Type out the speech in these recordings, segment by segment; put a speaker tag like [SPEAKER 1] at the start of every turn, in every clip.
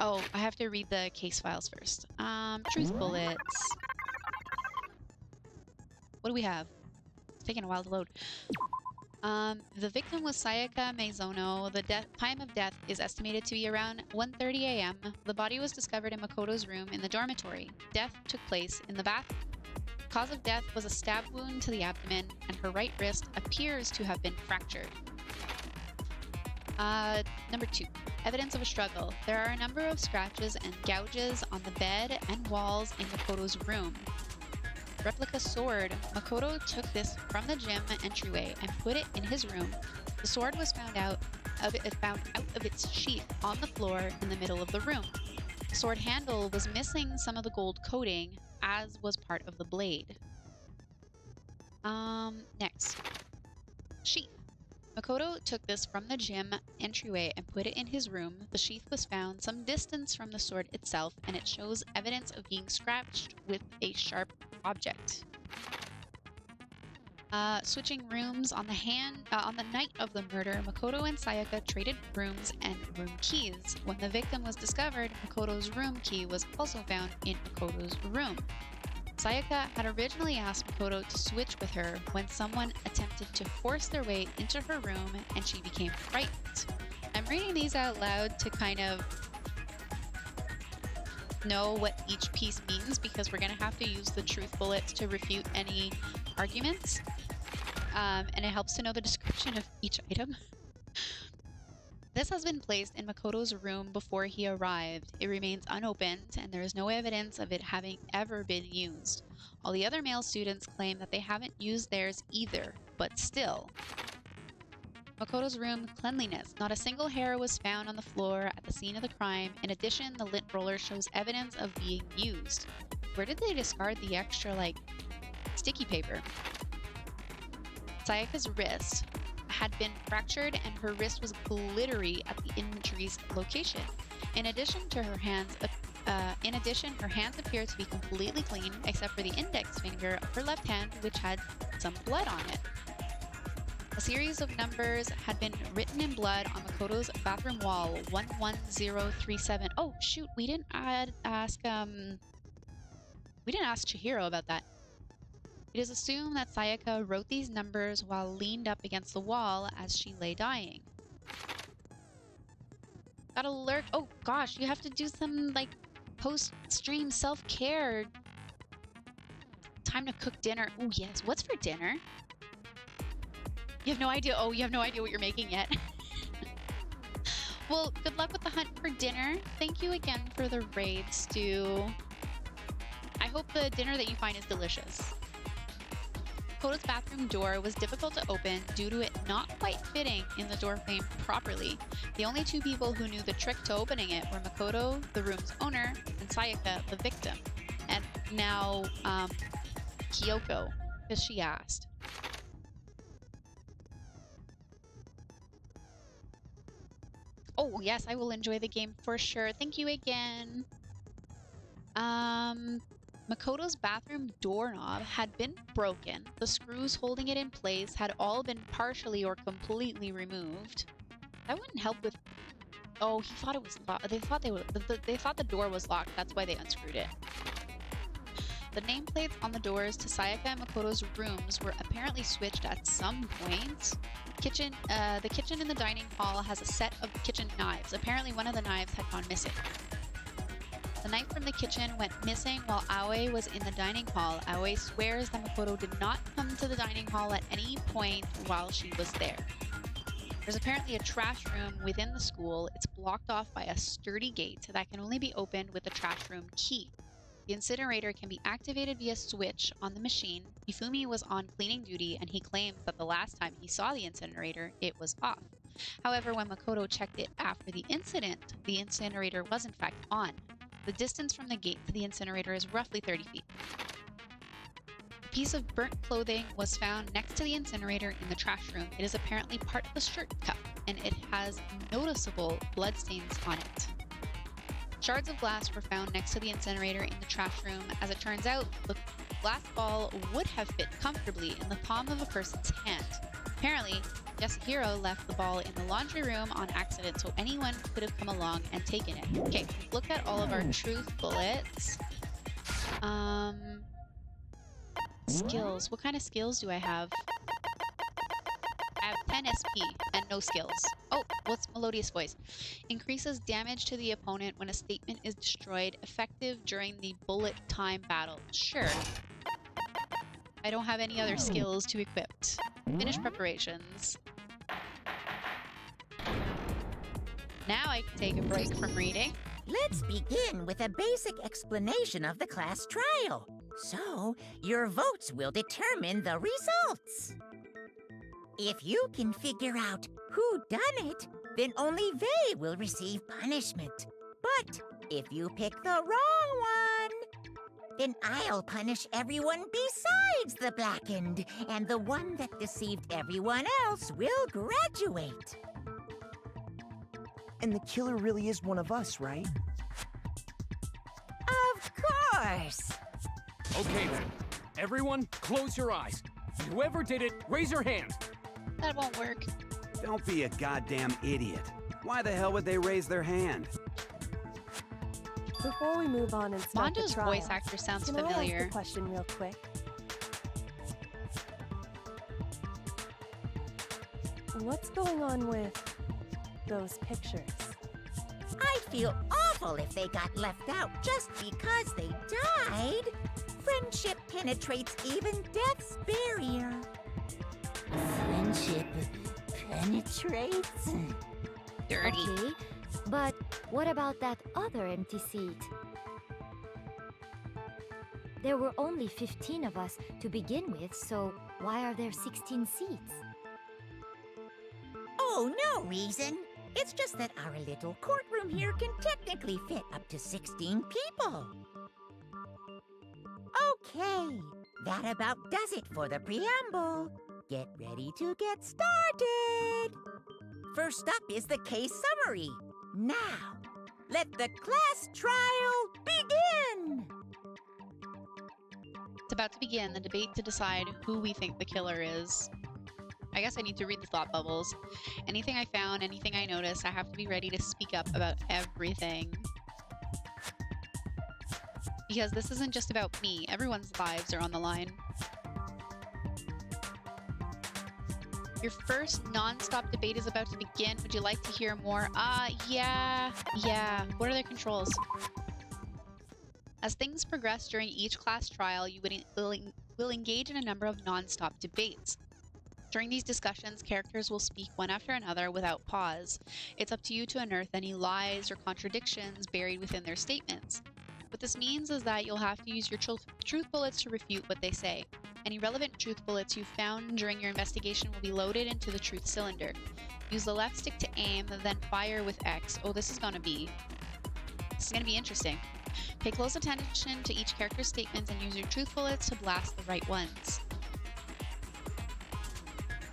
[SPEAKER 1] Oh, I have to read the case files first. Truth bullets. What do we have? It's taking a while to load. The victim was Sayaka Meizono. The time of death is estimated to be around 1:30 a.m. The body was discovered in Makoto's room in the dormitory. Death took place in the bathroom. Cause of death was a stab wound to the abdomen, and her right wrist appears to have been fractured. Number 2. Evidence of a struggle. There are a number of scratches and gouges on the bed and walls in Makoto's room. Replica sword. Makoto took this from the gym entryway and put it in his room. The sword was found out of its sheath on the floor in the middle of the room. The sword handle was missing some of the gold coating, as was part of the blade. Next. Sheath. Makoto took this from the gym entryway and put it in his room. The sheath was found some distance from the sword itself, and it shows evidence of being scratched with a sharp object. Switching rooms on the night of the murder, Makoto and Sayaka traded rooms and room keys. When the victim was discovered, Makoto's room key was also found in Makoto's room. Sayaka had originally asked Makoto to switch with her when someone attempted to force their way into her room and she became frightened. I'm reading these out loud to kind of know what each piece means because we're going to have to use the truth bullets to refute any arguments. And it helps to know the description of each item. This has been placed in Makoto's room before he arrived. It remains unopened, and there is no evidence of it having ever been used. All the other male students claim that they haven't used theirs either, but still. Makoto's room cleanliness. Not a single hair was found on the floor at the scene of the crime. In addition, the lint roller shows evidence of being used. Where did they discard the extra, sticky paper? Sayaka's wrist had been fractured and her wrist was glittery at the injury's location. In addition, her hands appear to be completely clean except for the index finger of her left hand, which had some blood on it. A series of numbers had been written in blood on Makoto's bathroom wall, 11037. Oh shoot, we didn't ask Chihiro about that. It is assumed that Sayaka wrote these numbers while leaned up against the wall as she lay dying. Got alert. Oh gosh, you have to do some post-stream self-care. Time to cook dinner. Oh yes, what's for dinner? You have no idea. Oh, you have no idea what you're making yet. Well, good luck with the hunt for dinner. Thank you again for the raid, Stu. I hope the dinner that you find is delicious. Makoto's bathroom door was difficult to open due to it not quite fitting in the doorframe properly. The only two people who knew the trick to opening it were Makoto, the room's owner, and Sayaka, the victim. And now, Kyoko, because she asked. Oh, yes, I will enjoy the game for sure. Thank you again. Makoto's bathroom doorknob had been broken. The screws holding it in place had all been partially or completely removed. That wouldn't help with... Oh, he thought it was locked. They thought the door was locked. That's why they unscrewed it. The nameplates on the doors to Sayaka and Makoto's rooms were apparently switched at some point. The kitchen in the dining hall has a set of kitchen knives. Apparently one of the knives had gone missing. The knife from the kitchen went missing while Aoi was in the dining hall. Aoi swears that Makoto did not come to the dining hall at any point while she was there. There's apparently a trash room within the school. It's blocked off by a sturdy gate that can only be opened with the trash room key. The incinerator can be activated via switch on the machine. Hifumi was on cleaning duty and he claims that the last time he saw the incinerator, it was off. However, when Makoto checked it after the incident, the incinerator was in fact on. The distance from the gate to the incinerator is roughly 30 feet. A piece of burnt clothing was found next to the incinerator in the trash room. It is apparently part of the shirt cuff, and it has noticeable bloodstains on it. Shards of glass were found next to the incinerator in the trash room. As it turns out, the glass ball would have fit comfortably in the palm of a person's hand. Apparently, Yasuhiro left the ball in the laundry room on accident, so anyone could have come along and taken it. Okay, we've looked at all of our truth bullets. Skills. What kind of skills do I have? I have 10 SP and no skills. Oh, what's Melodious Voice? Increases damage to the opponent when a statement is destroyed, effective during the bullet time battle. Sure. I don't have any other skills to equip. Finish preparations. Now I can take a break from reading.
[SPEAKER 2] Let's begin with a basic explanation of the class trial. So, your votes will determine the results. If you can figure out who done it, then only they will receive punishment. But if you pick the wrong one, then I'll punish everyone besides the blackened, and the one that deceived everyone else will graduate.
[SPEAKER 3] And the killer really is one of us, right?
[SPEAKER 2] Of course!
[SPEAKER 4] Okay then, everyone close your eyes. And whoever did it, raise your hand.
[SPEAKER 1] That won't work.
[SPEAKER 5] Don't be a goddamn idiot. Why the hell would they raise their hand?
[SPEAKER 6] Before we move on and start
[SPEAKER 1] Mondo's
[SPEAKER 6] the trial,
[SPEAKER 1] voice actor sounds
[SPEAKER 6] can I ask
[SPEAKER 1] familiar.
[SPEAKER 6] a question real quick? What's going on with those pictures?
[SPEAKER 2] I'd feel awful if they got left out just because they died. Friendship penetrates even death's barrier. Friendship penetrates?
[SPEAKER 1] Dirty.
[SPEAKER 7] Okay, but what about that other empty seat? There were only 15 of us to begin with, so why are there 16 seats?
[SPEAKER 2] Oh, no reason. It's just that our little courtroom here can technically fit up to 16 people. Okay, that about does it for the preamble. Get ready to get started. First up is the case summary. Now, let the class trial begin.
[SPEAKER 1] It's about to begin the debate to decide who we think the killer is. I guess I need to read the thought bubbles. Anything I found, anything I noticed, I have to be ready to speak up about everything. Because this isn't just about me. Everyone's lives are on the line. Your first non-stop debate is about to begin. Would you like to hear more? Yeah. What are their controls? As things progress during each class trial, you will engage in a number of non-stop debates. During these discussions, characters will speak one after another without pause. It's up to you to unearth any lies or contradictions buried within their statements. What this means is that you'll have to use your truth bullets to refute what they say. Any relevant truth bullets you found during your investigation will be loaded into the truth cylinder. Use the left stick to aim, then fire with X. Oh, this is gonna be interesting. Pay close attention to each character's statements and use your truth bullets to blast the right ones.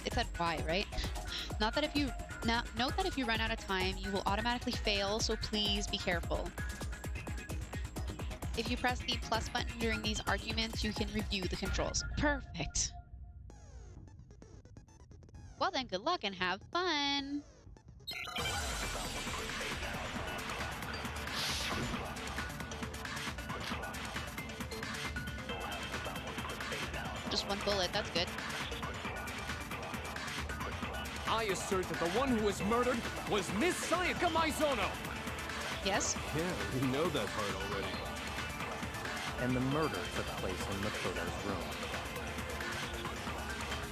[SPEAKER 1] It said Y, right? Note that if you run out of time, you will automatically fail, so please be careful. If you press the plus button during these arguments, you can review the controls. Perfect. Well then, good luck and have fun! Just one bullet, that's good.
[SPEAKER 4] I assert that the one who was murdered was Miss Sayaka Maizono.
[SPEAKER 1] Yes?
[SPEAKER 8] Yeah, we know that part already.
[SPEAKER 3] And the murder took place in Makoto's room.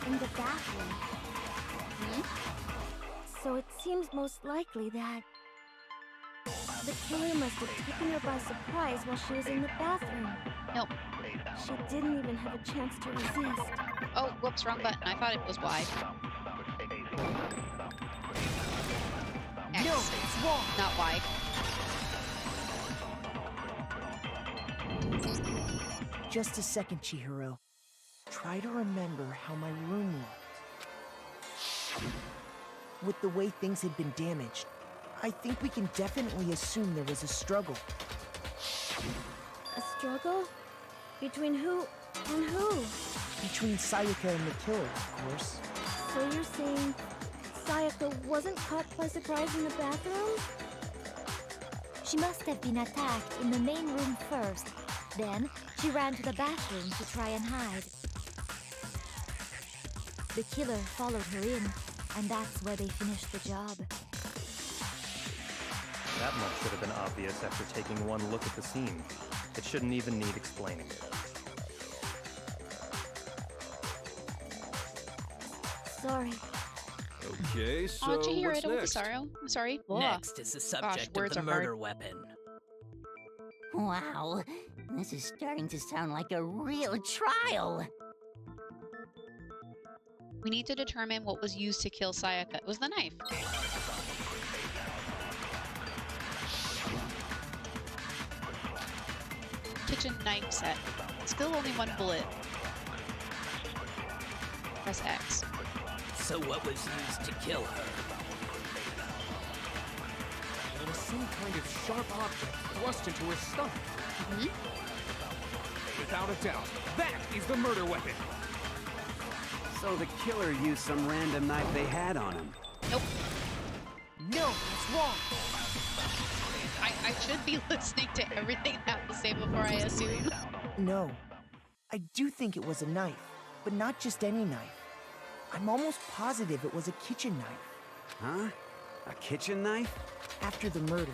[SPEAKER 7] In the bathroom. So it seems most likely that the killer must have taken her by surprise while she was in the bathroom.
[SPEAKER 1] Nope.
[SPEAKER 7] She didn't even have a chance to resist.
[SPEAKER 1] Oh, whoops, wrong button. I thought it was Y. X.
[SPEAKER 3] No, it's wrong.
[SPEAKER 1] Not Y.
[SPEAKER 3] Just a second, Chihiro. Try to remember how my room looked. With the way things had been damaged, I think we can definitely assume there was a struggle.
[SPEAKER 7] A struggle? Between who and who?
[SPEAKER 3] Between Sayaka and the killer, of course.
[SPEAKER 7] So you're saying Sayaka wasn't caught by surprise in the bathroom?
[SPEAKER 9] She must have been attacked in the main room first. Then, she ran to the bathroom to try and hide. The killer followed her in, and that's where they finished the job.
[SPEAKER 10] That much should have been obvious after taking one look at the scene. It shouldn't even need explaining.
[SPEAKER 7] Sorry.
[SPEAKER 8] Okay, so
[SPEAKER 1] Oh, Chihiro,
[SPEAKER 8] what's next?
[SPEAKER 1] Sorrow. I'm sorry.
[SPEAKER 11] Next is the subject of
[SPEAKER 1] words
[SPEAKER 11] the
[SPEAKER 1] are hard.
[SPEAKER 11] murder weapon.
[SPEAKER 2] Wow, this is starting to sound like a real trial.
[SPEAKER 1] We need to determine what was used to kill Sayaka. It was the knife. Kitchen knife set. Still only one bullet. Press X.
[SPEAKER 11] So what was used to kill her?
[SPEAKER 4] There was some kind of sharp object thrust into her stomach. Without a doubt, that is the murder weapon.
[SPEAKER 5] So the killer used some random knife they had on him.
[SPEAKER 1] Nope.
[SPEAKER 3] No, it's wrong.
[SPEAKER 1] I should be listening to everything I have to say before I assume.
[SPEAKER 3] No. I do think it was a knife, but not just any knife. I'm almost positive it was a kitchen knife.
[SPEAKER 5] Huh? A kitchen knife?
[SPEAKER 3] After the murder,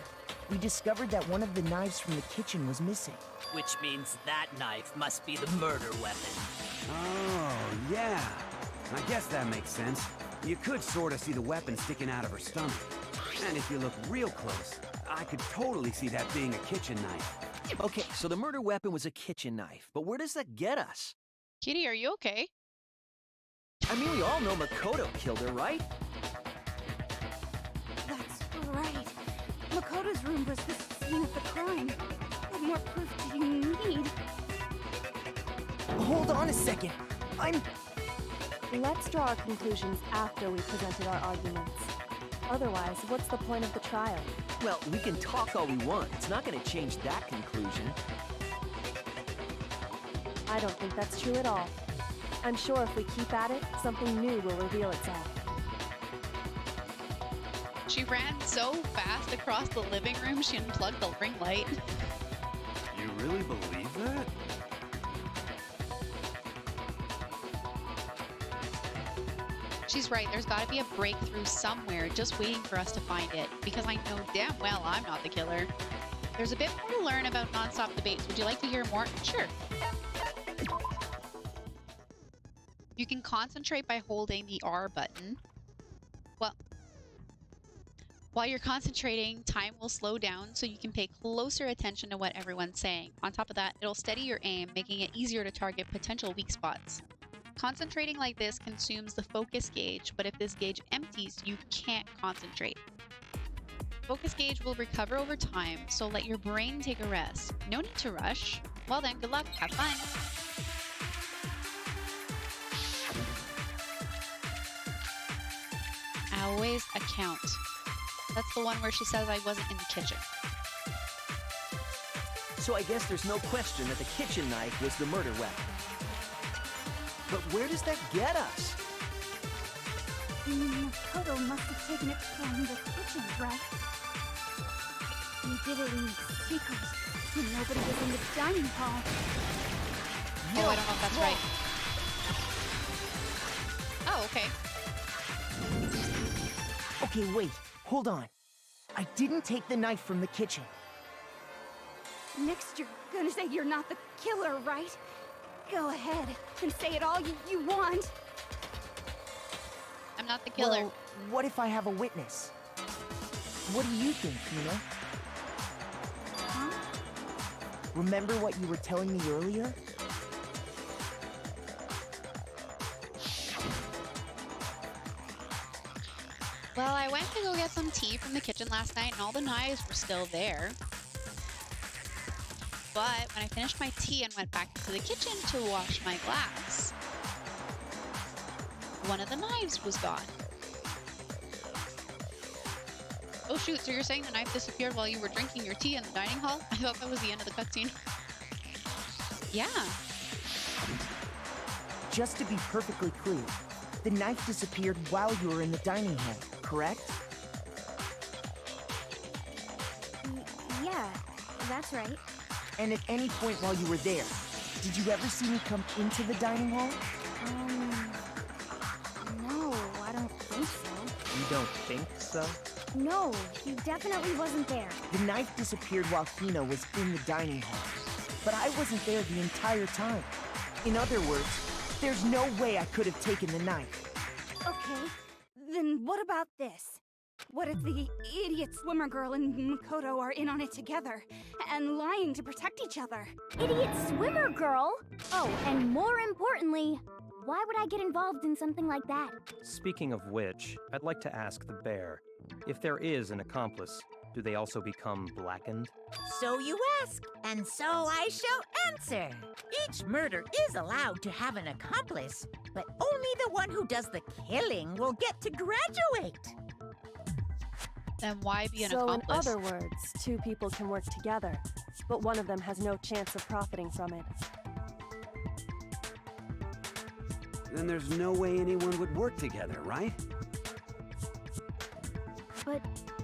[SPEAKER 3] we discovered that one of the knives from the kitchen was missing.
[SPEAKER 11] Which means that knife must be the murder weapon.
[SPEAKER 5] Oh, yeah. I guess that makes sense. You could sort of see the weapon sticking out of her stomach. And if you look real close, I could totally see that being a kitchen knife.
[SPEAKER 12] Okay, so the murder weapon was a kitchen knife, but where does that get us?
[SPEAKER 1] Kitty, are you okay?
[SPEAKER 12] I mean, we all know Makoto killed her, right?
[SPEAKER 7] That's right. Makoto's room was the scene of the crime. What more proof do you need?
[SPEAKER 3] Hold on a second.
[SPEAKER 6] Let's draw our conclusions after we presented our arguments. Otherwise, what's the point of the trial?
[SPEAKER 12] Well, we can talk all we want. It's not going to change that conclusion.
[SPEAKER 6] I don't think that's true at all. I'm sure if we keep at it, something new will reveal itself.
[SPEAKER 1] She ran so fast across the living room she unplugged the ring light.
[SPEAKER 5] You really believe that?
[SPEAKER 1] She's right, there's gotta be a breakthrough somewhere just waiting for us to find it, because I know damn well I'm not the killer. There's a bit more to learn about non-stop debates. Would you like to hear more? Sure. You can concentrate by holding the R button. Well, while you're concentrating, time will slow down so you can pay closer attention to what everyone's saying. On top of that, it'll steady your aim, making it easier to target potential weak spots. Concentrating like this consumes the focus gauge, but if this gauge empties, you can't concentrate. Focus gauge will recover over time, so let your brain take a rest. No need to rush. Well then, good luck, have fun. Always a count. That's the one where she says I wasn't in the kitchen.
[SPEAKER 12] So I guess there's no question that the kitchen knife was the murder weapon. But where does that get us?
[SPEAKER 7] Makoto must have taken it from the kitchen, right? He did it in secret, when nobody was in the dining hall.
[SPEAKER 1] Oh, I don't know if that's right. Oh, okay.
[SPEAKER 3] Okay, wait. Hold on. I didn't take the knife from the kitchen.
[SPEAKER 7] Next, you're gonna say you're not the killer, right? Go ahead and say it all you want.
[SPEAKER 1] I'm not the killer.
[SPEAKER 3] Well, what if I have a witness? What do you think, Tina?
[SPEAKER 7] Huh?
[SPEAKER 3] Remember what you were telling me earlier?
[SPEAKER 1] Well, I went to go get some tea from the kitchen last night and all the knives were still there. But when I finished my tea and went back to the kitchen to wash my glass, one of the knives was gone. Oh shoot, so you're saying the knife disappeared while you were drinking your tea in the dining hall? I thought that was the end of the cutscene. Yeah.
[SPEAKER 3] Just to be perfectly clear, The knife disappeared while you were in the dining hall, correct?
[SPEAKER 7] Yeah, that's right.
[SPEAKER 3] And at any point while you were there, did you ever see me come into the dining hall?
[SPEAKER 7] No, I don't think so.
[SPEAKER 10] You don't think so?
[SPEAKER 7] No, he definitely wasn't there.
[SPEAKER 3] The knife disappeared while Hina was in the dining hall. But I wasn't there the entire time. In other words, there's no way I could have taken the knife.
[SPEAKER 7] Okay, then what about this? What if the idiot swimmer girl and Makoto are in on it together and lying to protect each other?
[SPEAKER 9] Idiot swimmer girl? Oh, and more importantly, why would I get involved in something like that?
[SPEAKER 10] Speaking of which, I'd like to ask the bear, if there is an accomplice, do they also become blackened?
[SPEAKER 2] So you ask, and so I shall answer. Each murder is allowed to have an accomplice, but only the one who does the killing will get to graduate.
[SPEAKER 1] Then why be an
[SPEAKER 6] So in
[SPEAKER 1] accomplice?
[SPEAKER 6] other words, two people can work together, but one of them has no chance of profiting from it.
[SPEAKER 5] Then there's no way anyone would work together, right?
[SPEAKER 9] But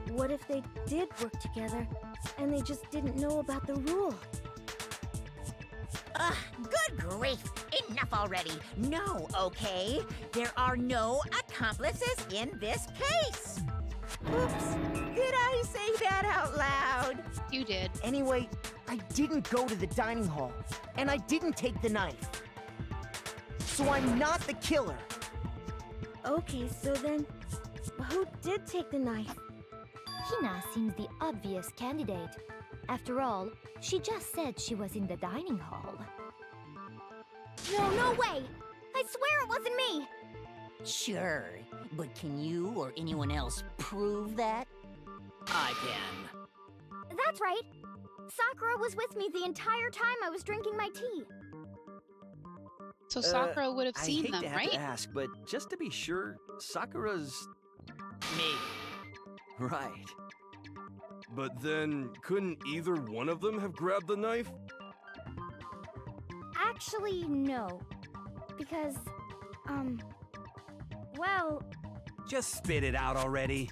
[SPEAKER 9] what if they did work together and they just didn't know about the rule?
[SPEAKER 2] Ugh, good grief. Enough already. No, okay? There are no accomplices in this case. Oops, did I say that out loud?
[SPEAKER 1] You did.
[SPEAKER 3] Anyway, I didn't go to the dining hall, and I didn't take the knife. So I'm not the killer.
[SPEAKER 9] Okay, so then, who did take the knife? Hina seems the obvious candidate. After all, she just said she was in the dining hall. No way! I swear it wasn't me!
[SPEAKER 2] Sure, but can you or anyone else prove that?
[SPEAKER 11] I can.
[SPEAKER 9] That's right! Sakura was with me the entire time I was drinking my tea.
[SPEAKER 1] So Sakura would have
[SPEAKER 12] I
[SPEAKER 1] seen
[SPEAKER 12] hate
[SPEAKER 1] them,
[SPEAKER 12] to have
[SPEAKER 1] right?
[SPEAKER 12] to ask, but just to be sure, Sakura's...
[SPEAKER 11] Me.
[SPEAKER 8] Right. But then, couldn't either one of them have grabbed the knife?
[SPEAKER 9] Actually, no. Because, well...
[SPEAKER 5] Just spit it out already.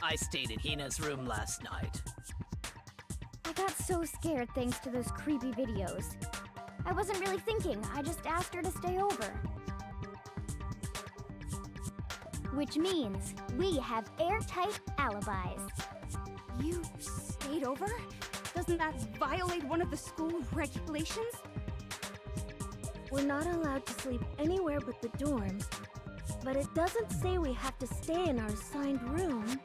[SPEAKER 11] I stayed at Hina's room last night.
[SPEAKER 9] I got so scared thanks to those creepy videos. I wasn't really thinking, I just asked her to stay over. Which means we have airtight alibis.
[SPEAKER 7] You stayed over? Doesn't that violate one of the school regulations?
[SPEAKER 9] We're not allowed to sleep anywhere but the dorms, but it doesn't say we have to stay in our assigned room.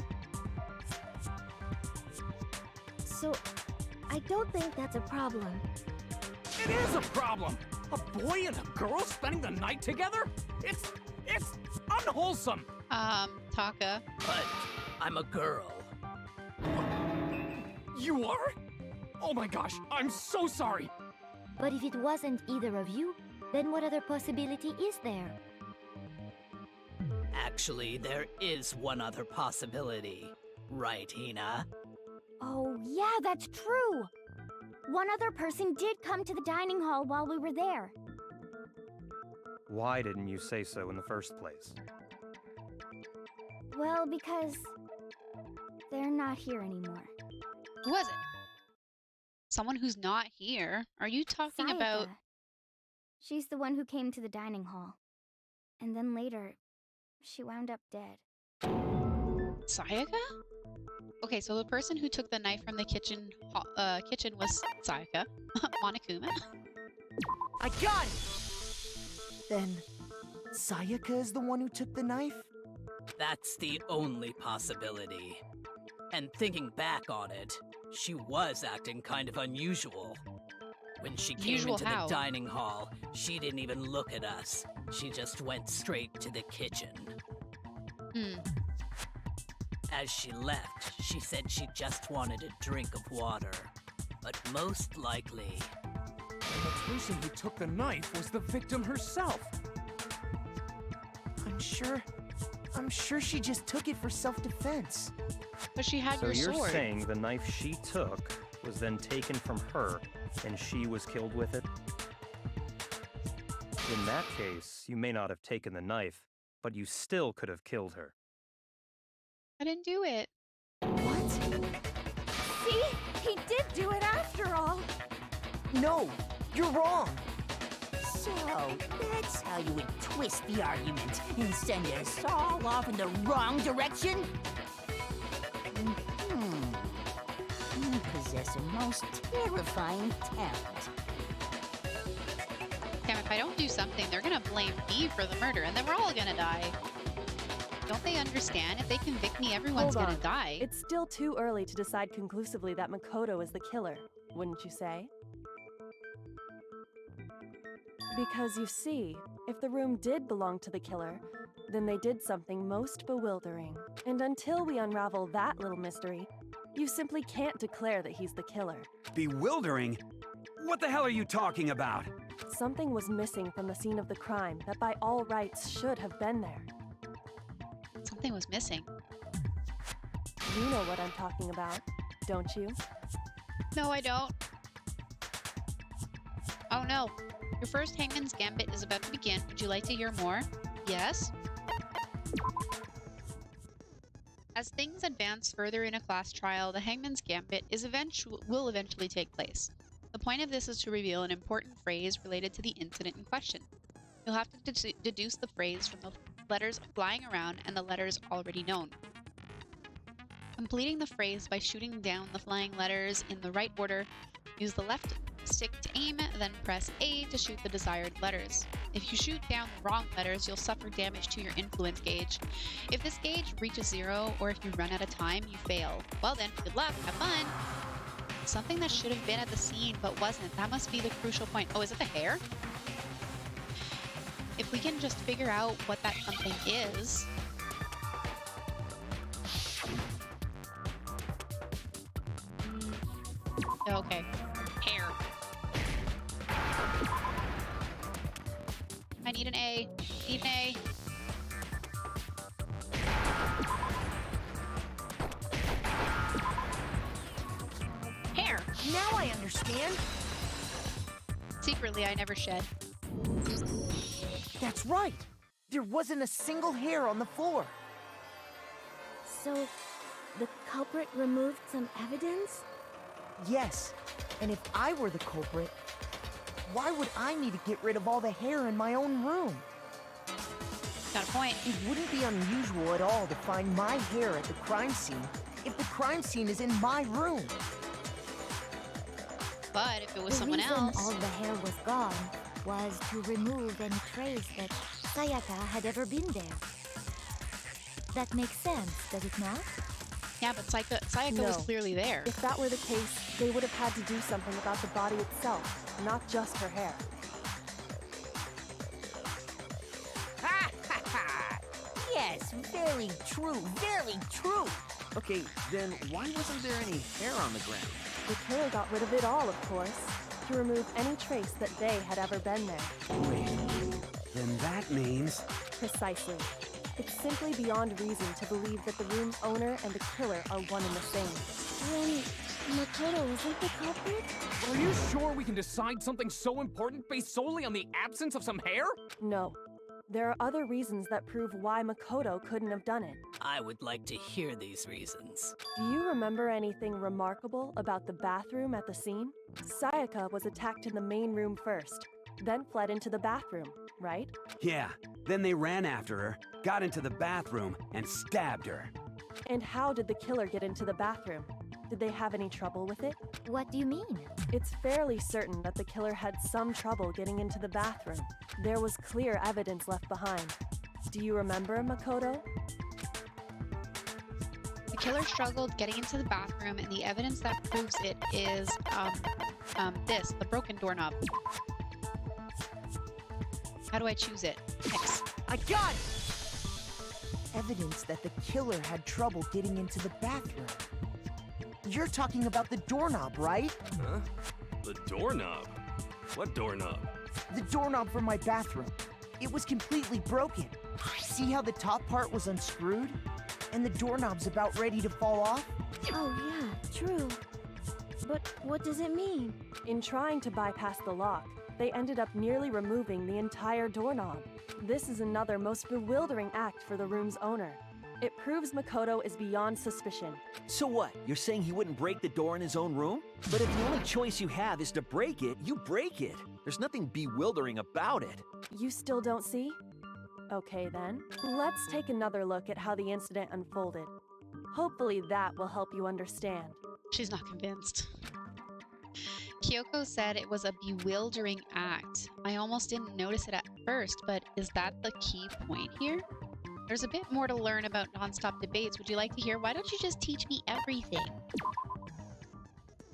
[SPEAKER 9] So, I don't think that's a problem.
[SPEAKER 4] It is a problem! A boy and a girl spending the night together? It's unwholesome!
[SPEAKER 1] Taka.
[SPEAKER 11] But I'm a girl.
[SPEAKER 4] You are? Oh my gosh, I'm so sorry!
[SPEAKER 9] But if it wasn't either of you, then what other possibility is there?
[SPEAKER 11] Actually, there is one other possibility. Right, Hina?
[SPEAKER 9] Oh, yeah, that's true! One other person did come to the dining hall while we were there.
[SPEAKER 10] Why didn't you say so in the first place?
[SPEAKER 9] Well, because they're not here anymore.
[SPEAKER 1] Who was it? Someone who's not here? Are you talking about...
[SPEAKER 9] Sayaka. She's the one who came to the dining hall. And then later, she wound up dead.
[SPEAKER 1] Sayaka? Okay, so the person who took the knife from the kitchen was Sayaka. Monokuma.
[SPEAKER 3] I got it! Then, Sayaka is the one who took the knife?
[SPEAKER 11] That's the only possibility. And thinking back on it, she was acting kind of unusual. When she came
[SPEAKER 1] Usual
[SPEAKER 11] into
[SPEAKER 1] how?
[SPEAKER 11] the dining hall, she didn't even look at us. She just went straight to the kitchen. As she left, she said she just wanted a drink of water. But most likely...
[SPEAKER 4] And the person who took the knife was the victim herself!
[SPEAKER 3] I'm sure she just took it for self-defense.
[SPEAKER 1] But she had
[SPEAKER 10] So
[SPEAKER 1] your
[SPEAKER 10] you're
[SPEAKER 1] sword.
[SPEAKER 10] saying the knife she took was then taken from her, and she was killed with it? In that case, you may not have taken the knife, but you still could have killed her.
[SPEAKER 1] I didn't do it.
[SPEAKER 3] What?
[SPEAKER 7] See? He did do it after all.
[SPEAKER 3] No, you're wrong.
[SPEAKER 2] So, that's how you would twist the argument and send us all off in the wrong direction? You possess a most terrifying talent.
[SPEAKER 1] Damn, if I don't do something, they're gonna blame me for the murder, and then we're all gonna die. Don't they understand? If they convict me, everyone's
[SPEAKER 6] Hold
[SPEAKER 1] gonna
[SPEAKER 6] on.
[SPEAKER 1] die.
[SPEAKER 6] It's still too early to decide conclusively that Makoto is the killer, wouldn't you say? Because you see, if the room did belong to the killer, then they did something most bewildering. And until we unravel that little mystery, you simply can't declare that he's the killer.
[SPEAKER 5] Bewildering? What the hell are you talking about?
[SPEAKER 6] Something was missing from the scene of the crime that by all rights should have been there.
[SPEAKER 1] Something was missing.
[SPEAKER 6] You know what I'm talking about, don't you?
[SPEAKER 1] No, I don't. Oh no. Your first Hangman's Gambit is about to begin. Would you like to hear more? Yes? As things advance further in a class trial, the Hangman's Gambit will eventually take place. The point of this is to reveal an important phrase related to the incident in question. You'll have to deduce the phrase from the letters flying around and the letters already known. Completing the phrase by shooting down the flying letters in the right order, use the left stick to aim, then press A to shoot the desired letters. If you shoot down the wrong letters, you'll suffer damage to your influence gauge. If this gauge reaches 0, or if you run out of time, you fail. Well then, good luck, have fun! Something that should have been at the scene but wasn't. That must be the crucial point. Oh, is it the hair? If we can just figure out what that something is... Okay. Hair. I need an A. Need an A. Hair.
[SPEAKER 3] Now I understand.
[SPEAKER 1] Secretly, I never shed.
[SPEAKER 3] That's right. There wasn't a single hair on the floor.
[SPEAKER 9] So, the culprit removed some evidence?
[SPEAKER 3] Yes, and if I were the culprit, why would I need to get rid of all the hair in my own room?
[SPEAKER 1] Got a point.
[SPEAKER 3] It wouldn't be unusual at all to find my hair at the crime scene if the crime scene is in my room.
[SPEAKER 1] But if it was someone else...
[SPEAKER 9] The reason all the hair was gone was to remove any trace that Sayaka had ever been there. That makes sense, does it not?
[SPEAKER 1] Yeah, but Sayaka was clearly there.
[SPEAKER 6] If that were the case, they would have had to do something about the body itself, not just her hair.
[SPEAKER 2] Ha ha ha! Yes, very true, very true.
[SPEAKER 12] Okay, then why wasn't there any hair on the ground?
[SPEAKER 6] The killer got rid of it all, of course, to remove any trace that they had ever been there.
[SPEAKER 5] Wait, then that means...
[SPEAKER 6] Precisely. It's simply beyond reason to believe that the room's owner and the killer are one and the same.
[SPEAKER 9] Then Makoto wasn't the culprit?
[SPEAKER 4] Are you sure we can decide something so important based solely on the absence of some hair?
[SPEAKER 6] No. There are other reasons that prove why Makoto couldn't have done it.
[SPEAKER 11] I would like to hear these reasons.
[SPEAKER 6] Do you remember anything remarkable about the bathroom at the scene? Sayaka was attacked in the main room first, then fled into the bathroom, right?
[SPEAKER 5] Yeah, then they ran after her, got into the bathroom, and stabbed her.
[SPEAKER 6] And how did the killer get into the bathroom? Did they have any trouble with it?
[SPEAKER 9] What do you mean?
[SPEAKER 6] It's fairly certain that the killer had some trouble getting into the bathroom. There was clear evidence left behind. Do you remember, Makoto?
[SPEAKER 1] The killer struggled getting into the bathroom, and the evidence that proves it is, the broken doorknob. How do I choose it? X.
[SPEAKER 3] I got it! Evidence that the killer had trouble getting into the bathroom. You're talking about the doorknob, right?
[SPEAKER 8] Huh? The doorknob? What doorknob?
[SPEAKER 3] The doorknob for my bathroom. It was completely broken. See how the top part was unscrewed? And the doorknob's about ready to fall off?
[SPEAKER 9] Oh yeah, true. But what does it mean?
[SPEAKER 6] In trying to bypass the lock, they ended up nearly removing the entire doorknob. This is another most bewildering act for the room's owner. It proves Makoto is beyond suspicion.
[SPEAKER 12] So what? You're saying he wouldn't break the door in his own room? But if the only choice you have is to break it, you break it. There's nothing bewildering about it.
[SPEAKER 6] You still don't see? Okay then, let's take another look at how the incident unfolded. Hopefully that will help you understand.
[SPEAKER 1] She's not convinced. Kyoko said it was a bewildering act. I almost didn't notice it at first, but is that the key point here? There's a bit more to learn about nonstop debates. Would you like to hear? Why don't you just teach me everything?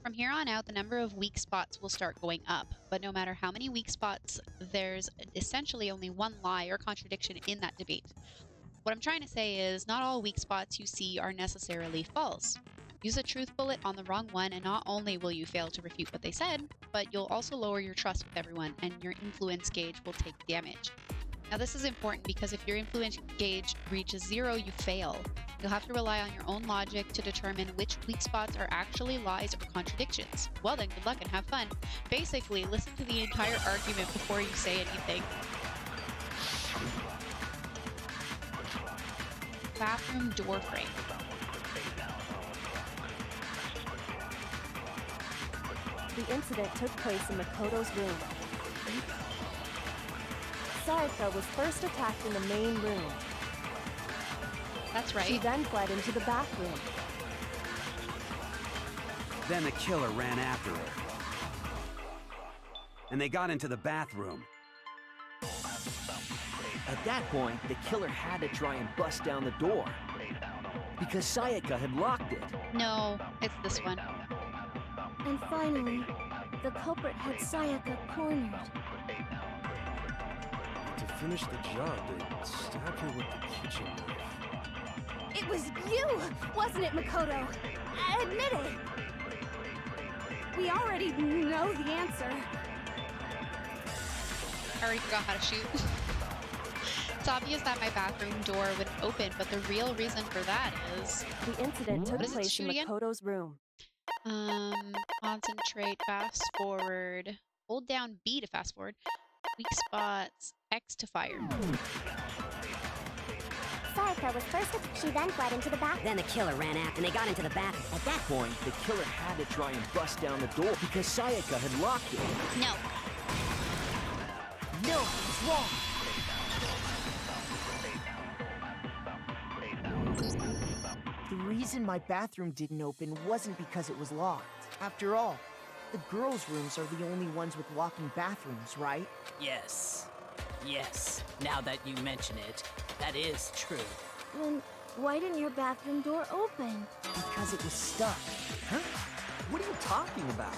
[SPEAKER 1] From here on out, the number of weak spots will start going up. But no matter how many weak spots, there's essentially only one lie or contradiction in that debate. What I'm trying to say is, not all weak spots you see are necessarily false. Use a truth bullet on the wrong one, and not only will you fail to refute what they said, but you'll also lower your trust with everyone, and your influence gauge will take damage. Now this is important because if your influence gauge reaches 0, you fail. You'll have to rely on your own logic to determine which weak spots are actually lies or contradictions. Well then, good luck and have fun. Basically, listen to the entire argument before you say anything. Bathroom door frame.
[SPEAKER 6] The incident took place in Makoto's room. Sayaka was first attacked in the main room.
[SPEAKER 1] That's right.
[SPEAKER 6] She then fled into the bathroom.
[SPEAKER 5] Then the killer ran after her. And they got into the bathroom.
[SPEAKER 12] At that point, the killer had to try and bust down the door. Because Sayaka had locked it.
[SPEAKER 1] No, it's this one.
[SPEAKER 9] And finally, the culprit had Sayaka cornered.
[SPEAKER 8] To finish the job, they stabbed her with the kitchen knife.
[SPEAKER 7] It was you, wasn't it, Makoto? Admit it. We already know the answer.
[SPEAKER 1] I already forgot how to shoot. It's obvious that my bathroom door wouldn't open, but the real reason for that is...
[SPEAKER 6] The incident took place in
[SPEAKER 1] shoot again?
[SPEAKER 6] Makoto's room.
[SPEAKER 1] Concentrate, fast forward. Hold down B to fast forward. Weak spots, X to fire.
[SPEAKER 9] Sayaka was first. She then fled into the bathroom.
[SPEAKER 2] Then the killer ran after, and they got into the bathroom.
[SPEAKER 12] At that point, the killer had to try and bust down the door because Sayaka had locked it.
[SPEAKER 1] No.
[SPEAKER 3] No, it's wrong. The reason my bathroom didn't open wasn't because it was locked. After all, the girls' rooms are the only ones with locking bathrooms, right?
[SPEAKER 11] Yes. Yes. Now that you mention it, that is true.
[SPEAKER 9] Then why didn't your bathroom door open?
[SPEAKER 3] Because it was stuck.
[SPEAKER 12] Huh? What are you talking about?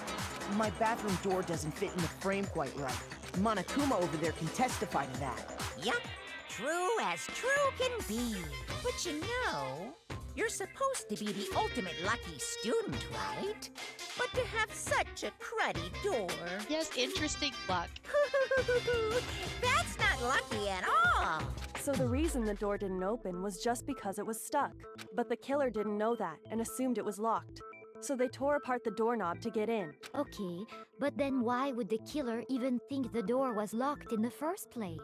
[SPEAKER 3] My bathroom door doesn't fit in the frame quite right. Monokuma over there can testify to that.
[SPEAKER 2] Yup, true as true can be. But you know, you're supposed to be the ultimate lucky student, right? But to have such a cruddy door...
[SPEAKER 1] Yes, interesting luck.
[SPEAKER 2] That's not lucky at all.
[SPEAKER 6] So the reason the door didn't open was just because it was stuck. But the killer didn't know that and assumed it was locked. So they tore apart the doorknob to get in.
[SPEAKER 9] Okay, but then why would the killer even think the door was locked in the first place?